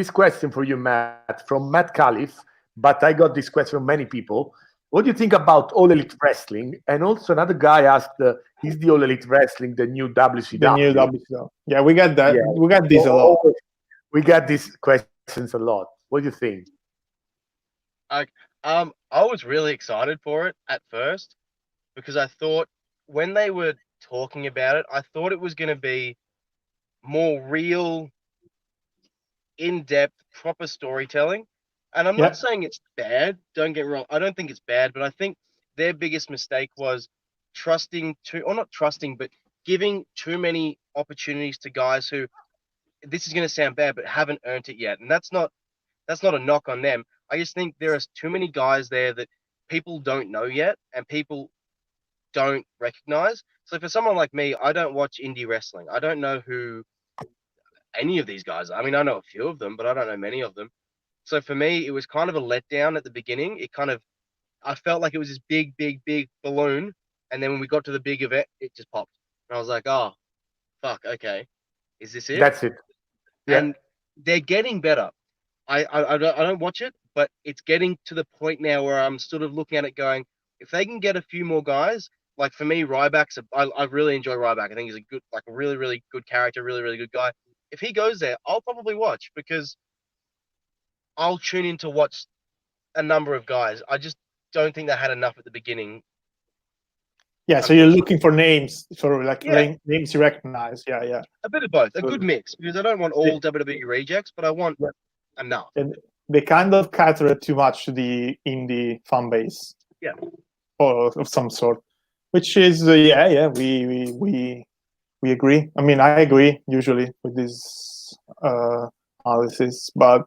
S1: question for you, Matt, from Matt Califf, but I got this question from many people. What do you think about All Elite Wrestling? And also another guy asked, is the All Elite Wrestling the new WCW?
S2: The new WCW. Yeah, we got that. Yeah. We got this a lot.
S1: We got these questions a lot. What do you think?
S3: I was really excited for it at first, because I thought when they were talking about it, I thought it was going to be more real, in-depth, proper storytelling. And I'm not saying it's bad. Don't get me wrong. I don't think it's bad, but I think their biggest mistake was not trusting, but giving too many opportunities to guys who, this is going to sound bad, but haven't earned it yet. And that's not a knock on them. I just think there are too many guys there that people don't know yet and people don't recognize. So for someone like me, I don't watch indie wrestling. I don't know who any of these guys are. I mean, I know a few of them, but I don't know many of them. So for me, it was kind of a letdown at the beginning. I felt like it was this big, big, big balloon. And then when we got to the big event, it just popped. And I was like, oh, fuck, okay. Is this it?
S1: That's it.
S3: Yeah. And they're getting better. I don't watch it, but it's getting to the point now where I'm sort of looking at it going, if they can get a few more guys, like for me, Ryback's I really enjoy Ryback. I think he's a really, really good character, really, really good guy. If he goes there, I'll probably watch, because I'll tune in to watch a number of guys. I just don't think they had enough at the beginning.
S2: Yeah, so you're looking for names, names you recognize. Yeah.
S3: A bit of both, a good mix, because I don't want all WWE rejects, but I want enough.
S2: And they kind of cater too much to the indie fan base.
S3: Yeah.
S2: Or of some sort, which is we agree. I mean, I agree usually with this analysis, but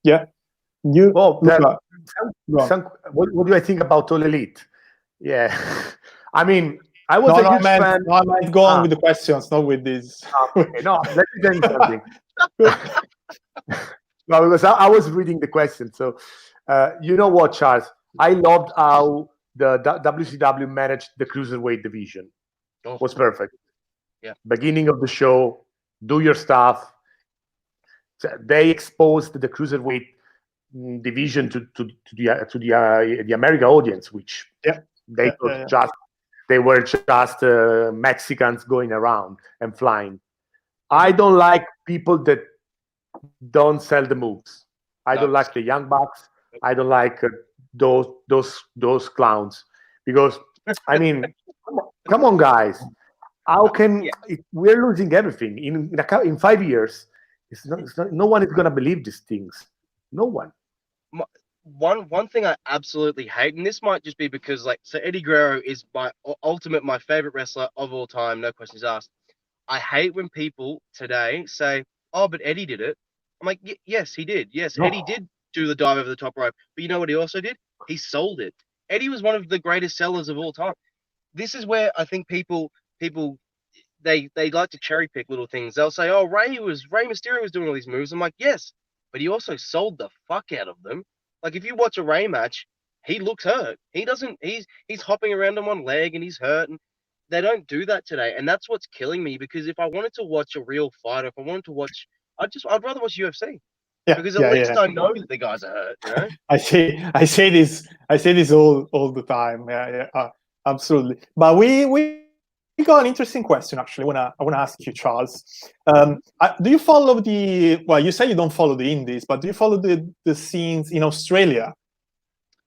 S2: yeah,
S1: what do I think about All Elite? Yeah, I mean, I was a huge fan.
S2: No, I might go on with the questions, not with this.
S1: Okay, no, let me tell you something. No, because I was reading the question. So, you know what, Charles? I loved how the WCW managed the cruiserweight division.
S3: Oh,
S1: Was perfect.
S3: yeah.
S1: Beginning of the show, do your stuff. They exposed the cruiserweight division to the American audience, which
S2: Yeah.
S1: they
S2: Yeah,
S1: thought
S2: yeah, yeah.
S1: just they were just Mexicans going around and flying. I don't like people that don't sell the moves. I
S3: No.
S1: don't like the young bucks. I don't like those clowns because I mean, come on, guys. How can
S3: Yeah.
S1: we're losing everything in 5 years? It's not. No one is gonna believe these things. No one.
S3: One thing I absolutely hate, and this might just be because so Eddie Guerrero is my favorite wrestler of all time, no questions asked. I hate when people today say, "Oh, but Eddie did it." I'm like, "Yes, he did. Yes,
S1: No.
S3: Eddie did do the dive over the top rope. But you know what he also did? He sold it. Eddie was one of the greatest sellers of all time. This is where I think people they like to cherry pick little things. They'll say, "Oh, Rey Mysterio was doing all these moves." I'm like, "Yes, but he also sold the fuck out of them." Like if you watch a Rey match, he looks hurt. He doesn't. He's hopping around on one leg and he's hurt. And they don't do that today, and that's what's killing me. Because if I wanted to watch a real fight, if I wanted to watch, I'd rather watch UFC
S2: Yeah,
S3: because at
S2: yeah,
S3: least
S2: yeah.
S3: I know that the guys are hurt. You know?
S2: I say this all the time. Yeah, yeah, absolutely. But we got an interesting question actually. I wanna ask you, Charles. Do you follow the? Well, you say you don't follow the indies, but do you follow the scenes in Australia?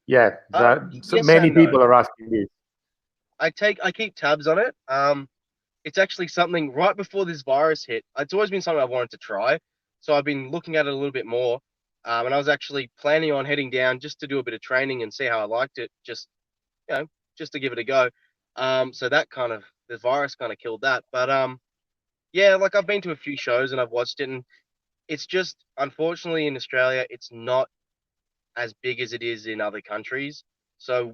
S1: Yeah, so
S3: Yes
S1: many
S3: and no.
S1: people are asking this.
S3: I keep tabs on it. It's actually something right before this virus hit. It's always been something I wanted to try, so I've been looking at it a little bit more. And I was actually planning on heading down just to do a bit of training and see how I liked it, just to give it a go. So that the virus kind of killed that. But yeah, like I've been to a few shows and I've watched it, and it's just unfortunately in Australia, it's not as big as it is in other countries. So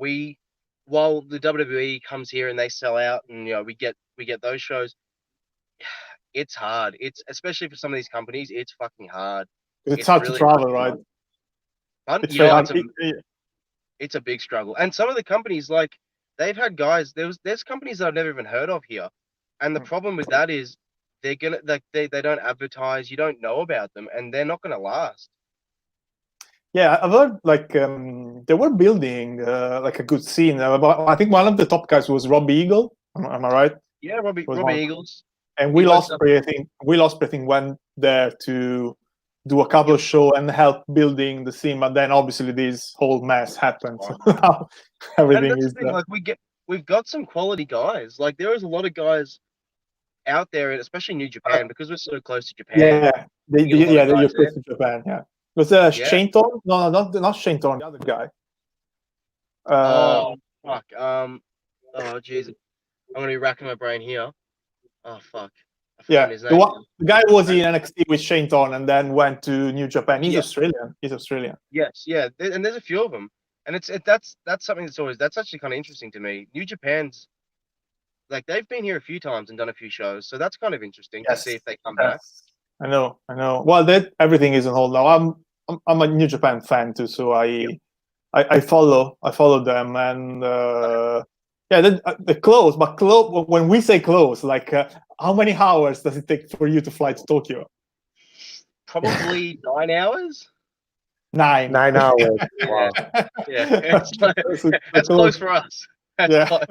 S3: while the WWE comes here and they sell out, and we get those shows, it's hard. It's especially for some of these companies, it's fucking hard.
S2: It's
S3: It's
S2: hard to
S3: really
S2: travel, right?
S3: fun.
S2: It's very hard.
S3: It's a big struggle. And some of the companies, like they've had guys. There's companies that I've never even heard of here, and the problem with that is they're gonna they don't advertise. You don't know about them, and they're not gonna last.
S2: Yeah, I've heard they were building like a good scene. I think one of the top guys was Robbie Eagle. Am I right?
S3: Yeah, Robbie Eagles.
S2: And
S3: He
S2: Will
S3: works
S2: Ospreay, I think went there to do a couple of shows and help building the scene. But then obviously this whole mess happened. So now
S3: And
S2: everything
S3: that's
S2: is
S3: the thing, like we've got some quality guys. Like there is a lot of guys out there, especially New Japan, because we're so close to Japan.
S2: yeah,
S3: we get a lot of
S2: you're
S3: guys there.
S2: close to Japan. Yeah, was
S3: Yeah.
S2: Shane Thorne? No, not Shane Thorne. The other guy.
S3: Oh fuck. Oh jeez. I'm gonna be racking my brain here. Oh fuck. I forgot his name.
S2: The guy was in NXT with Shane Thorne and then went to New Japan. He's
S3: Yeah.
S2: Australian. He's Australian.
S3: Yes, yeah, and there's a few of them, and that's something that's actually kind of interesting to me. New Japan's like they've been here a few times and done a few shows, so that's kind of interesting to see if they come back.
S2: I know. Well, everything is on hold now. I'm a New Japan fan too, so I follow them, and they're close. But when we say close, like how many hours does it take for you to fly to Tokyo?
S3: Probably 9 hours.
S2: 9
S1: hours. Wow.
S3: Yeah, that's close for us. That's close.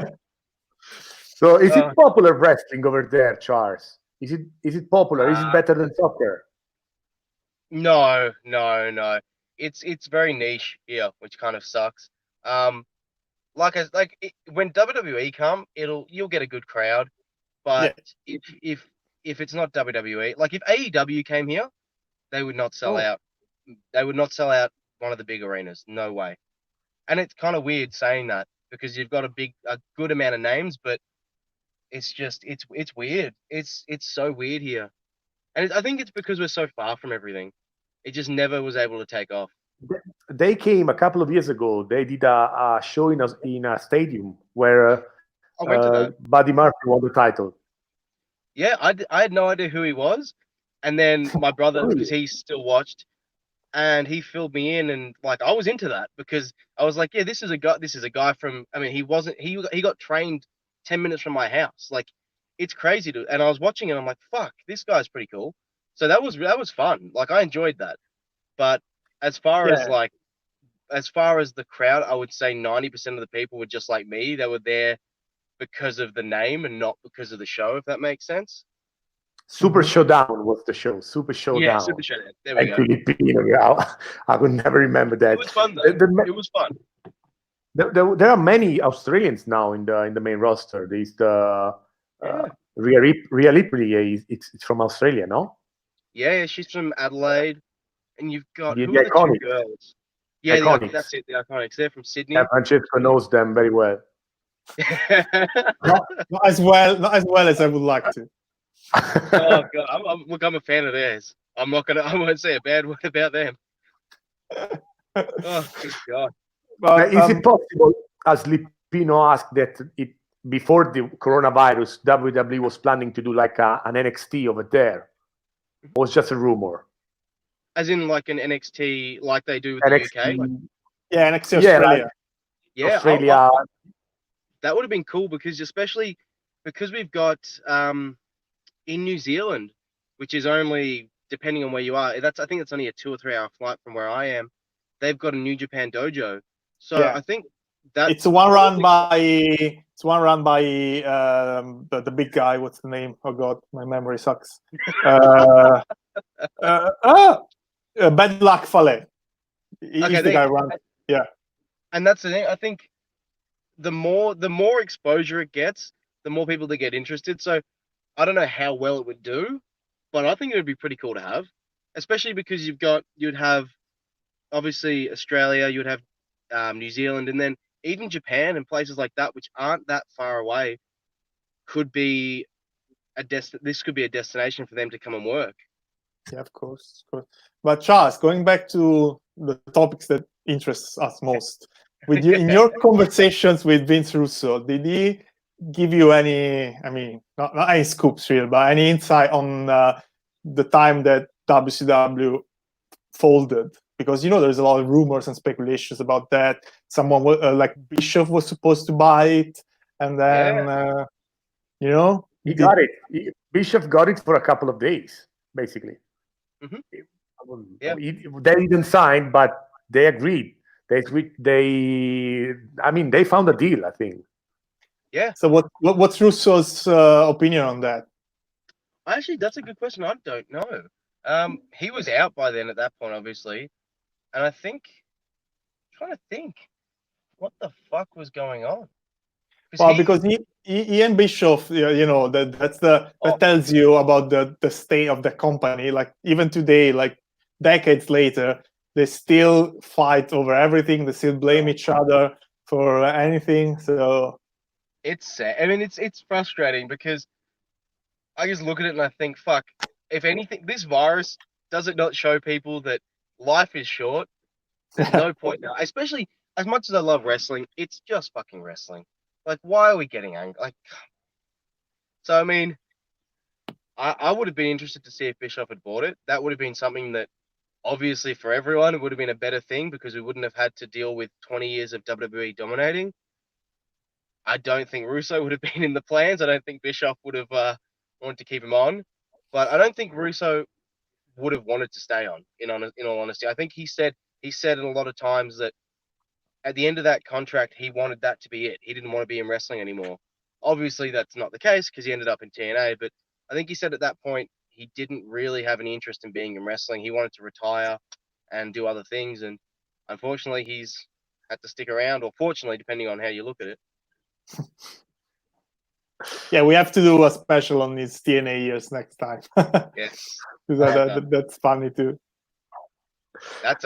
S1: So, is it popular wrestling over there, Charles? Is it popular? Is it better than soccer?
S3: No. It's very niche here, which kind of sucks. When WWE come, you'll get a good crowd, but if it's not WWE, like if AEW came here, they would not sell out. They would not sell out one of the big arenas. No way. And it's kind of weird saying that because you've got a good amount of names, but it's weird. It's so weird here, and I think it's because we're so far from everything. It just never was able to take off.
S1: They came a couple of years ago. They did a show in a stadium where Buddy Murphy won the title.
S3: Yeah, I had no idea who he was, and then my brother, because he still watched, and he filled me in, and like I was into that because I was like, yeah, this is a guy from. I mean, he got trained 10 minutes from my house. Like, it's crazy to. And I was watching it, I'm like, fuck, this guy's pretty cool. So that was fun. Like, I enjoyed that. But as far as
S2: Yeah.
S3: like as far as the crowd, I would say 90% of the people were just like me. They were there because of the name and not because of the show, if that makes sense.
S1: Super Showdown was the show. Super
S3: Yeah,
S1: Showdown.
S3: Super Showdown. There we
S1: And
S3: go.
S1: Filipino. Yeah, I would never remember that.
S3: It was fun though.
S1: The-
S3: It was fun.
S1: there are many Australians now in the main roster. There's the
S3: Yeah.
S1: Rhea Ripley. It's from Australia, no?
S3: Yeah, she's from Adelaide, and you've got
S1: The
S3: who are the two
S1: Iconics.
S3: girls? Yeah,
S1: Iconics.
S3: that's it. The Iconics. They're from Sydney.
S1: Yeah, Francesco knows them very well.
S2: Not as well as I would like to.
S3: Oh god, look, I'm a fan of theirs. I won't say a bad word about them. Oh good god.
S2: But,
S1: Is it possible, as Lipino asked, that before the coronavirus, WWE was planning to do like an NXT over there? Or was just a rumor?
S3: As in like an NXT, like they do with the
S1: NXT,
S3: UK. Like,
S2: yeah, NXT
S1: Yeah,
S2: Australia.
S3: yeah,
S1: Australia.
S3: that would have been cool because especially because we've got in New Zealand, which is only depending on where you are. I think it's only a 2 or 3 hour flight from where I am. They've got a New Japan dojo, so
S2: Yeah.
S3: I think that
S2: It's one run by the big guy. What's the name? Oh god, my memory sucks. Bad Luck Fale. He's
S3: Okay,
S2: the guy run.
S3: and that's the thing. I think the more exposure it gets, the more people that get interested. So I don't know how well it would do, but I think it would be pretty cool to have, especially because you'd have obviously Australia, you'd have New Zealand, and then even Japan and places like that, which aren't that far away, could be this could be a destination for them to come and work.
S2: Yeah, of course. But Charles, going back to the topics that interest us most, with you in your conversations with Vince Russo, did he give you any? I mean, not any scoops, really, but any insight on the time that WCW folded? Because there's a lot of rumors and speculations about that. Someone like Bischoff was supposed to buy it, and then
S1: He got it. Bishop got it for a couple of days, basically.
S3: Yeah.
S1: They didn't sign, but they agreed. They found a deal, I think.
S3: Yeah.
S2: So what's Russo's opinion on that?
S3: Actually, that's a good question. I don't know. He was out by then at that point, obviously, and I'm trying to think, what the fuck was going on?
S2: Well, because Ian Bischoff, that tells you about the state of the company. Like even today, like decades later, they still fight over everything. They still blame each other for anything. So
S3: it's sad. I mean, it's frustrating because I just look at it and I think, fuck. If anything, this virus does it not show people that life is short? There's no point now. Especially as much as I love wrestling, it's just fucking wrestling. Like, why are we getting angry? Like, so I mean, I would have been interested to see if Bischoff had bought it. That would have been something that, obviously, for everyone, it would have been a better thing because we wouldn't have had to deal with 20 years of WWE dominating. I don't think Russo would have been in the plans. I don't think Bischoff would have wanted to keep him on, but I don't think Russo would have wanted to stay on. In all honesty, I think he said in a lot of times that at the end of that contract, he wanted that to be it. He didn't want to be in wrestling anymore. Obviously, that's not the case because he ended up in TNA, but I think he said at that point he didn't really have any interest in being in wrestling. He wanted to retire and do other things, and unfortunately, he's had to stick around, or fortunately, depending on how you look at it.
S2: Yeah, we have to do a special on his TNA years next time.
S3: Yes.
S2: That's funny too.
S3: That's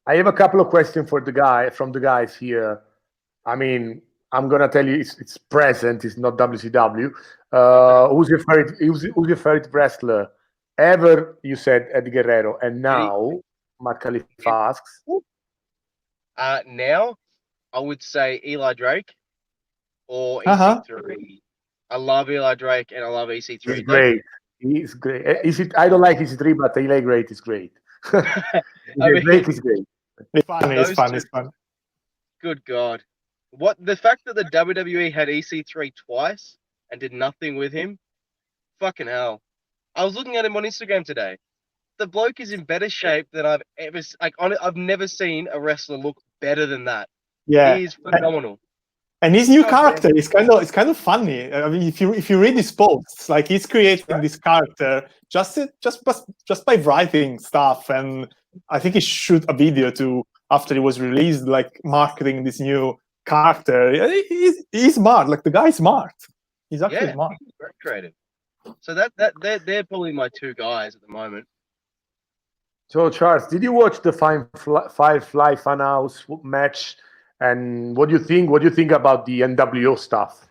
S1: I have a couple of questions from the guys here. I mean, I'm gonna tell you, it's present. It's not WCW. Who's your favorite wrestler ever? You said Eddie Guerrero, and now Matt Khalifa asks.
S3: Now, I would say Eli Drake or EC3. I love Eli Drake and I love EC3.
S1: He's great. He's great. I don't like EC3, but Eli Great is great.
S3: I mean,
S1: Drake is great.
S2: It's funny. It's
S3: Those
S2: fun.
S3: two-
S2: It's fun.
S3: good God. What the fact that the WWE had EC3 twice and did nothing with him? Fucking hell. I was looking at him on Instagram today. The bloke is in better shape than I've ever I've never seen a wrestler look better than that.
S2: Yeah.
S3: He is phenomenal.
S2: And his new
S3: God
S2: character
S3: damn.
S2: is kind of funny. I mean, if you read his posts, like he's creating this character just by writing stuff, and I think he shoot a video to after it was released, like marketing this new character. He's smart. Like the guy's smart. He's actually smart.
S3: He's very creative. So they're probably my two guys at the moment.
S1: So, Charles, did you watch the Firefly Funhouse match? And what do you think? What do you think about the NWO stuff?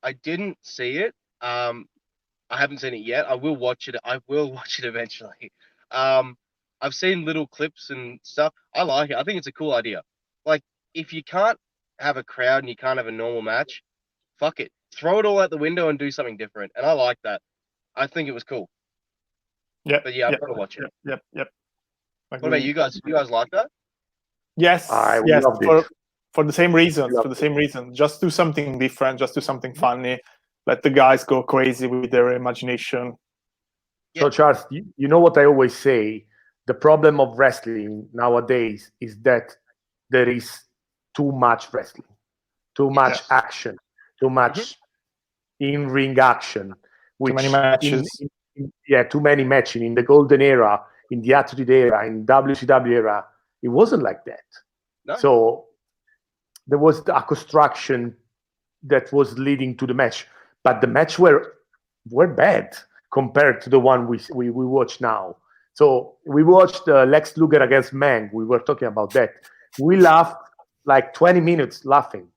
S3: I didn't see it. I haven't seen it yet. I will watch it. I will watch it eventually. I've seen little clips and stuff. I like it. I think it's a cool idea. Like, if you can't have a crowd and you can't have a normal match, fuck it. Throw it all out the window and do something different. And I like that. I think it was cool.
S2: Yeah.
S3: But yeah, I've got to watch it.
S2: Yep.
S3: What about you guys? You guys like that?
S2: Yes.
S1: I
S2: Yes.
S1: loved it.
S2: For the same reason. For the same reason. Just do something different. Just do something funny. Let the guys go crazy with their imagination.
S1: So, Charles, you know what I always say? The problem of wrestling nowadays is that there is too much wrestling, too much action, too much in-ring action.
S2: Too many matches.
S1: Too many matches. In the golden era, in the Attitude era, in WCW era, it wasn't like that.
S3: No.
S1: So there was a construction that was leading to the match, but the match were bad compared to the one we watch now. So we watched Lex Luger against Mang. We were talking about that. We laughed like 20 minutes laughing.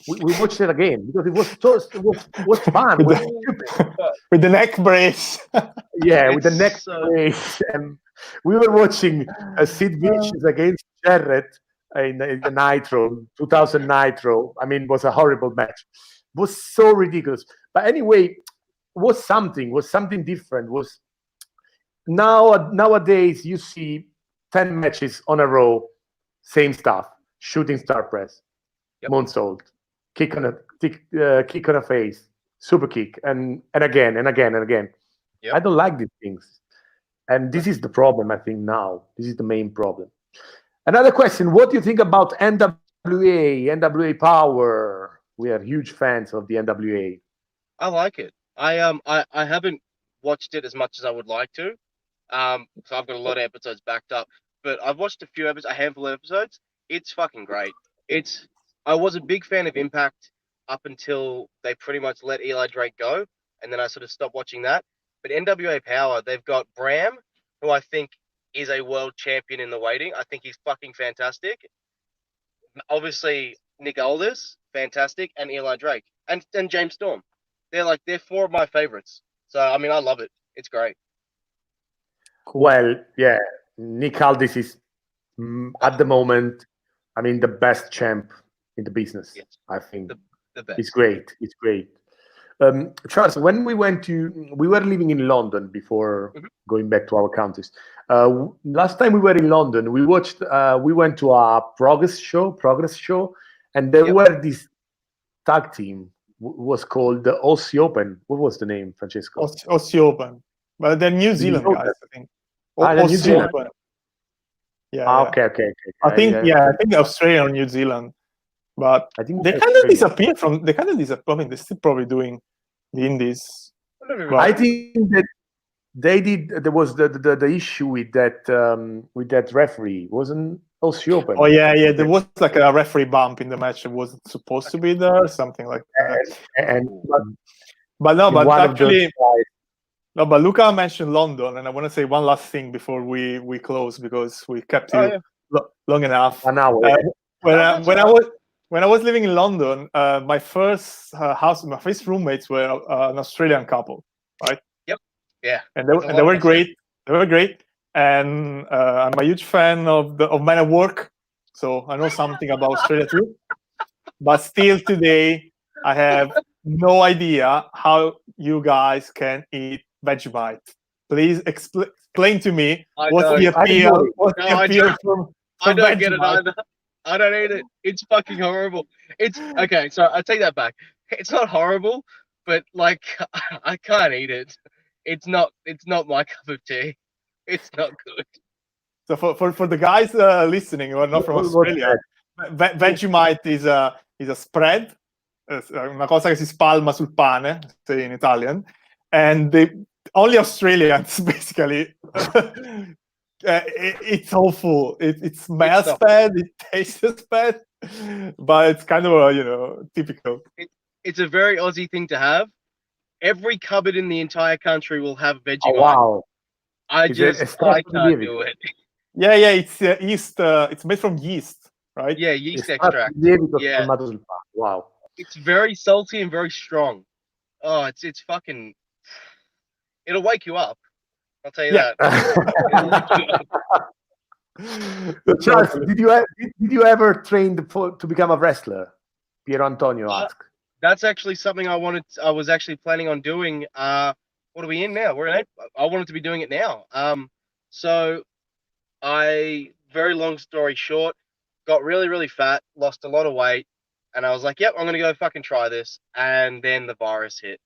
S1: We watched it again because it was fun. It was stupid.
S2: With the neck brace.
S1: With the neck brace. And we were watching Sid Vicious against Jarrett in the Nitro, 2000 Nitro. I mean, it was a horrible match. It was so ridiculous. But anyway, was something different. Nowadays you see 10 matches on a row, same stuff: shooting star press, moonsault, kick on a face, super kick, and again and again and again. I don't like these things, and this is the problem. I think now this is the main problem. Another question: what do you think about NWA Power? We are huge fans of the NWA.
S3: I like it. I haven't watched it as much as I would like to. So I've got a lot of episodes backed up, but I've watched a handful of episodes. It's fucking great. I was a big fan of Impact up until they pretty much let Eli Drake go, and then I sort of stopped watching that. But NWA Power, they've got Bram, who I think is a world champion in the waiting. I think he's fucking fantastic. Obviously, Nick Aldis, fantastic, and Eli Drake, and James Storm. They're four of my favorites. So I mean, I love it. It's great.
S2: Cool.
S1: Well, yeah, Nick Aldis is at the moment, I mean, the best champ in the business.
S3: Yes.
S1: I think
S3: The best.
S1: it's great. It's great. Charles, when we were living in London before going back to our countries. Last time we were in London, we went to a progress show, and there were this tag team was called the Aussie Open. What was the name, Francesco?
S2: Aussie Open. But they're New Zealand guys, I think.
S1: New Zealand.
S2: Open.
S1: Yeah. Okay.
S2: I think Australia or New Zealand. But
S1: I think
S2: they kind of disappeared from. I mean, they're still probably doing the indies.
S1: I think that they did. There was the issue with that referee. Wasn't Aussie Open?
S2: Oh yeah. There was like a referee bump in the match. It wasn't supposed to be there, something like that. But Luca mentioned London, and I want to say one last thing before we close because we kept you long enough.
S1: An hour.
S2: When I was living in London, my first roommates were an Australian couple, right?
S3: Yep. Yeah.
S2: And they were great. They were great, and I'm a huge fan of Men at Work, so I know something about Australia too. But still, today, I have no idea how you guys can eat Vegemite. Please explain to me
S3: I
S2: what's
S3: know.
S2: the appeal. What's
S3: No,
S2: the
S3: I
S2: appeal
S3: don't.
S2: from
S3: I don't get it
S2: Vegemite?
S3: either. I don't eat it. It's fucking horrible. It's okay. So I take that back. It's not horrible, but like I can't eat it. It's not. It's not my cup of tea. It's not good.
S2: So for the guys listening who are not from
S1: What's
S2: Australia, Vegemite is a spread, una cosa che si spalma sul pane, say in Italian, and only Australians basically. It's awful. It smells bad. It tastes bad, but it's kind of typical.
S3: It's a very Aussie thing to have. Every cupboard in the entire country will have Vegemite.
S1: Oh, wow.
S3: I can't do it.
S2: Yeah, it's yeast. It's made from yeast, right?
S3: Yeah, yeast extract. Yeah.
S1: Wow.
S3: It's very salty and very strong. Oh, it's fucking. It'll wake you up. I'll tell you that.
S1: Charles, did you ever train to become a wrestler? Piero Antonio asked.
S3: That's actually something I was actually planning on doing. What are we in now? We're in April. I wanted to be doing it now. So very long story short, got really, really fat, lost a lot of weight, and I was like, yep, I'm gonna go fucking try this. And then the virus hit.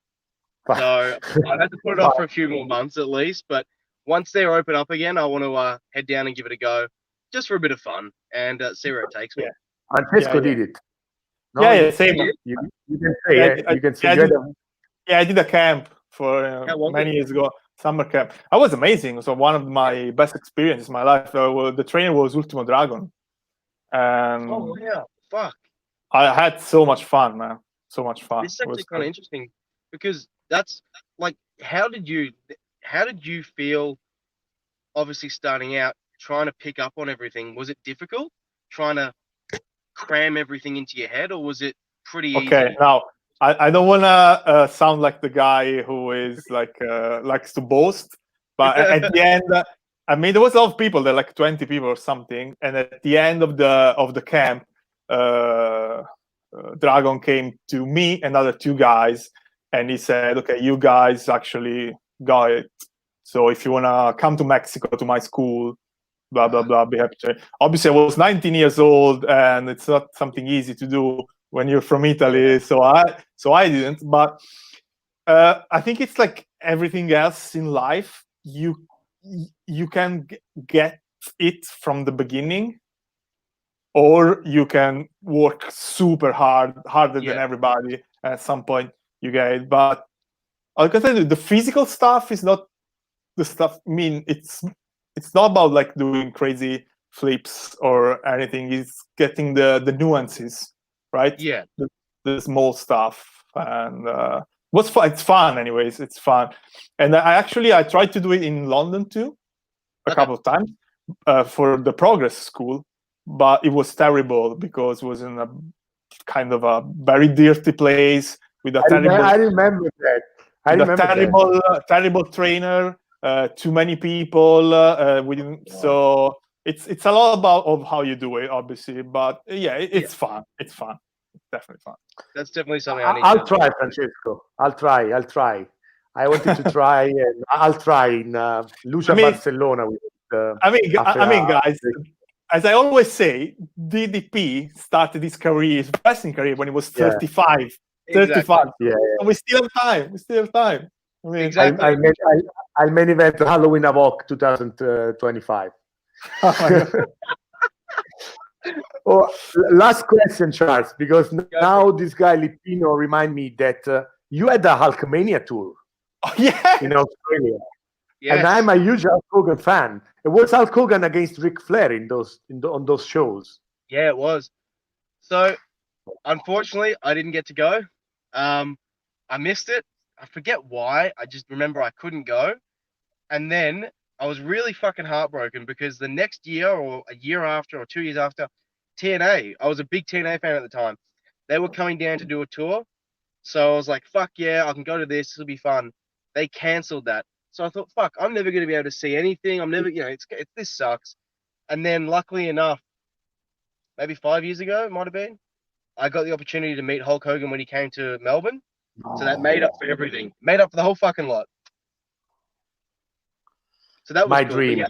S3: So I had to put it off for a few more months at least. But once they're open up again, I want to head down and give it a go, just for a bit of fun and see where it takes me.
S1: Francesco did it.
S2: No, same.
S1: You can say, you can say.
S2: I did a camp for many years ago, summer camp. I was amazing. So one of my best experiences in my life. The trainer was Ultimo Dragon.
S3: Oh yeah, fuck!
S2: I had so much fun, man. So much fun.
S3: This is actually kind of interesting because that's like, how did you feel? Obviously, starting out, trying to pick up on everything. Was it difficult trying to cram everything into your head, or was it pretty easy?
S2: Okay, now I don't want to sound like the guy who is likes to boast, but at the end, I mean, there was a lot of people, there like 20 people or something, and at the end of the camp, Dragon came to me and other two guys, and he said, "Okay, you guys actually got it. So if you want to come to Mexico to my school, blah blah blah, be happy to." Obviously, I was 19 years old, and it's not something easy to do when you're from Italy. So I didn't. But I think it's like everything else in life. You can get it from the beginning, or you can work super harder than everybody. At some point, you get it. But I can tell you, the physical stuff is not the stuff. I mean, it's not about like doing crazy flips or anything. It's getting the nuances, right?
S3: Yeah.
S2: The small stuff. And what's fun? It's fun, anyways. It's fun. And I tried to do it in London too, a couple of times for the Progress School, but it was terrible because it was in a kind of a very dirty place with a terrible.
S1: I remember that.
S2: Terrible trainer. Too many people. So it's a lot about how you do it, obviously. But it's fun. It's fun. It's definitely fun.
S3: That's definitely something I need.
S1: I'll try, Francesco. I'll try. I wanted to try, and I'll try in Lucia Barcelona.
S2: I mean, guys. As I always say, DDP started his wrestling career when he was 35.
S3: Exactly.
S2: 35. Yeah. So we still have time. I mean,
S3: exactly.
S1: I'll main event Halloween Havoc 2025. Last question, Charles, because now this guy Lipino remind me that you had a Hulkamania tour.
S2: Oh, yeah.
S1: In Australia.
S3: Yes.
S1: And I'm a huge Hulk Hogan fan. It was Hulk Hogan against Ric Flair on those shows.
S3: Yeah, it was. So, unfortunately, I didn't get to go. I missed it. I forget why. I just remember I couldn't go. And then I was really fucking heartbroken because the next year or a year after or 2 years after, TNA, I was a big TNA fan at the time. They were coming down to do a tour. So I was like, fuck yeah, I can go to this. This will be fun. They canceled that. So I thought, fuck, I'm never going to be able to see anything. I'm never, this sucks. And then luckily enough, maybe 5 years ago, it might have been, I got the opportunity to meet Hulk Hogan when he came to Melbourne. So that made up for everything. Made up for the whole fucking lot. So that was
S1: My
S3: cool. But
S1: dream.
S3: yeah,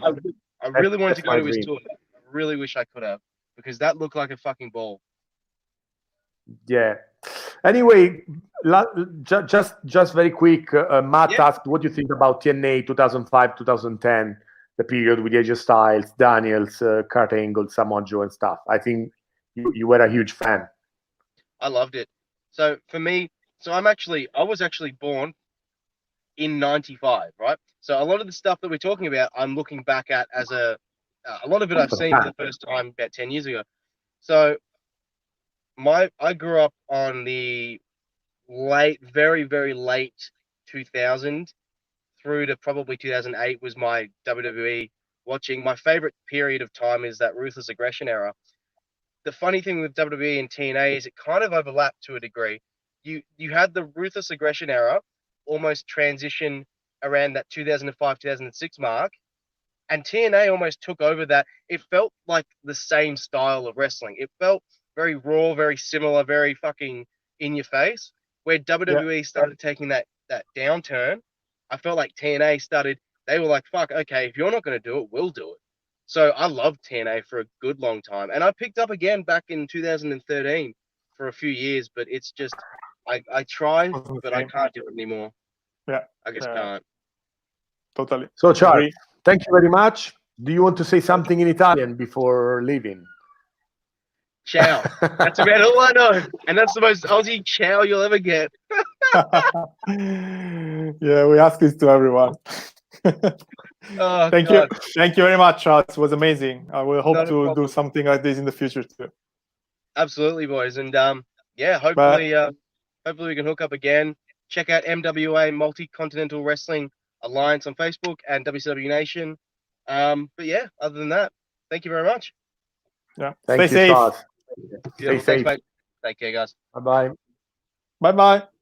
S3: I really wanted to
S1: That's
S3: go
S1: my
S3: to his
S1: dream.
S3: tour. I really wish I could have, because that looked like a fucking ball.
S1: Yeah. Anyway, just very quick. Matt
S3: Yeah.
S1: asked, "What do you think about TNA 2005-2010, the period with AJ Styles, Daniels, Kurt Angle, Samoa Joe, and stuff?" I think you were a huge fan.
S3: I loved it. So for me, I was actually born in '95, right? So a lot of the stuff that we're talking about, I'm looking back at as a lot of it I've seen for the first time about 10 years ago. So I grew up on the very, very late 2000 through to probably 2008 was my WWE watching. My favorite period of time is that Ruthless Aggression era. The funny thing with WWE and TNA is it kind of overlapped to a degree. You had the Ruthless Aggression era almost transition around that 2005 2006 mark, and TNA almost took over that. It felt like the same style of wrestling. It felt very raw, very similar, very fucking in your face. Where WWE started taking that downturn, I felt like TNA started. They were like, "Fuck, okay, if you're not going to do it, we'll do it." So I loved TNA for a good long time, and I picked up again back in 2013 for a few years. But it's just, I try, but I can't do it anymore.
S2: Yeah,
S3: I just can't.
S2: Totally.
S1: So, Charles,
S2: Agree.
S1: thank you very much. Do you want to say something in Italian before leaving?
S3: Ciao. That's about all I know, and that's the most Aussie ciao you'll ever get.
S2: Yeah, we ask this to everyone.
S3: Oh,
S2: Thank
S3: God.
S2: you. Thank you very much, Charles. It was amazing. I will hope
S3: Not a
S2: to do
S3: problem.
S2: something like this in the future too.
S3: Absolutely, boys, and yeah, hopefully we can hook up again. Check out MWA Multi-Continental Wrestling Alliance on Facebook and WCW Nation. But yeah, other than that, thank you very much.
S2: Yeah.
S1: Thank
S2: Stay
S1: you,
S2: safe.
S1: Charles. Stay
S3: Beautiful.
S1: safe.
S3: Thanks, mate. Take care, guys.
S1: Bye-bye.
S2: Bye bye.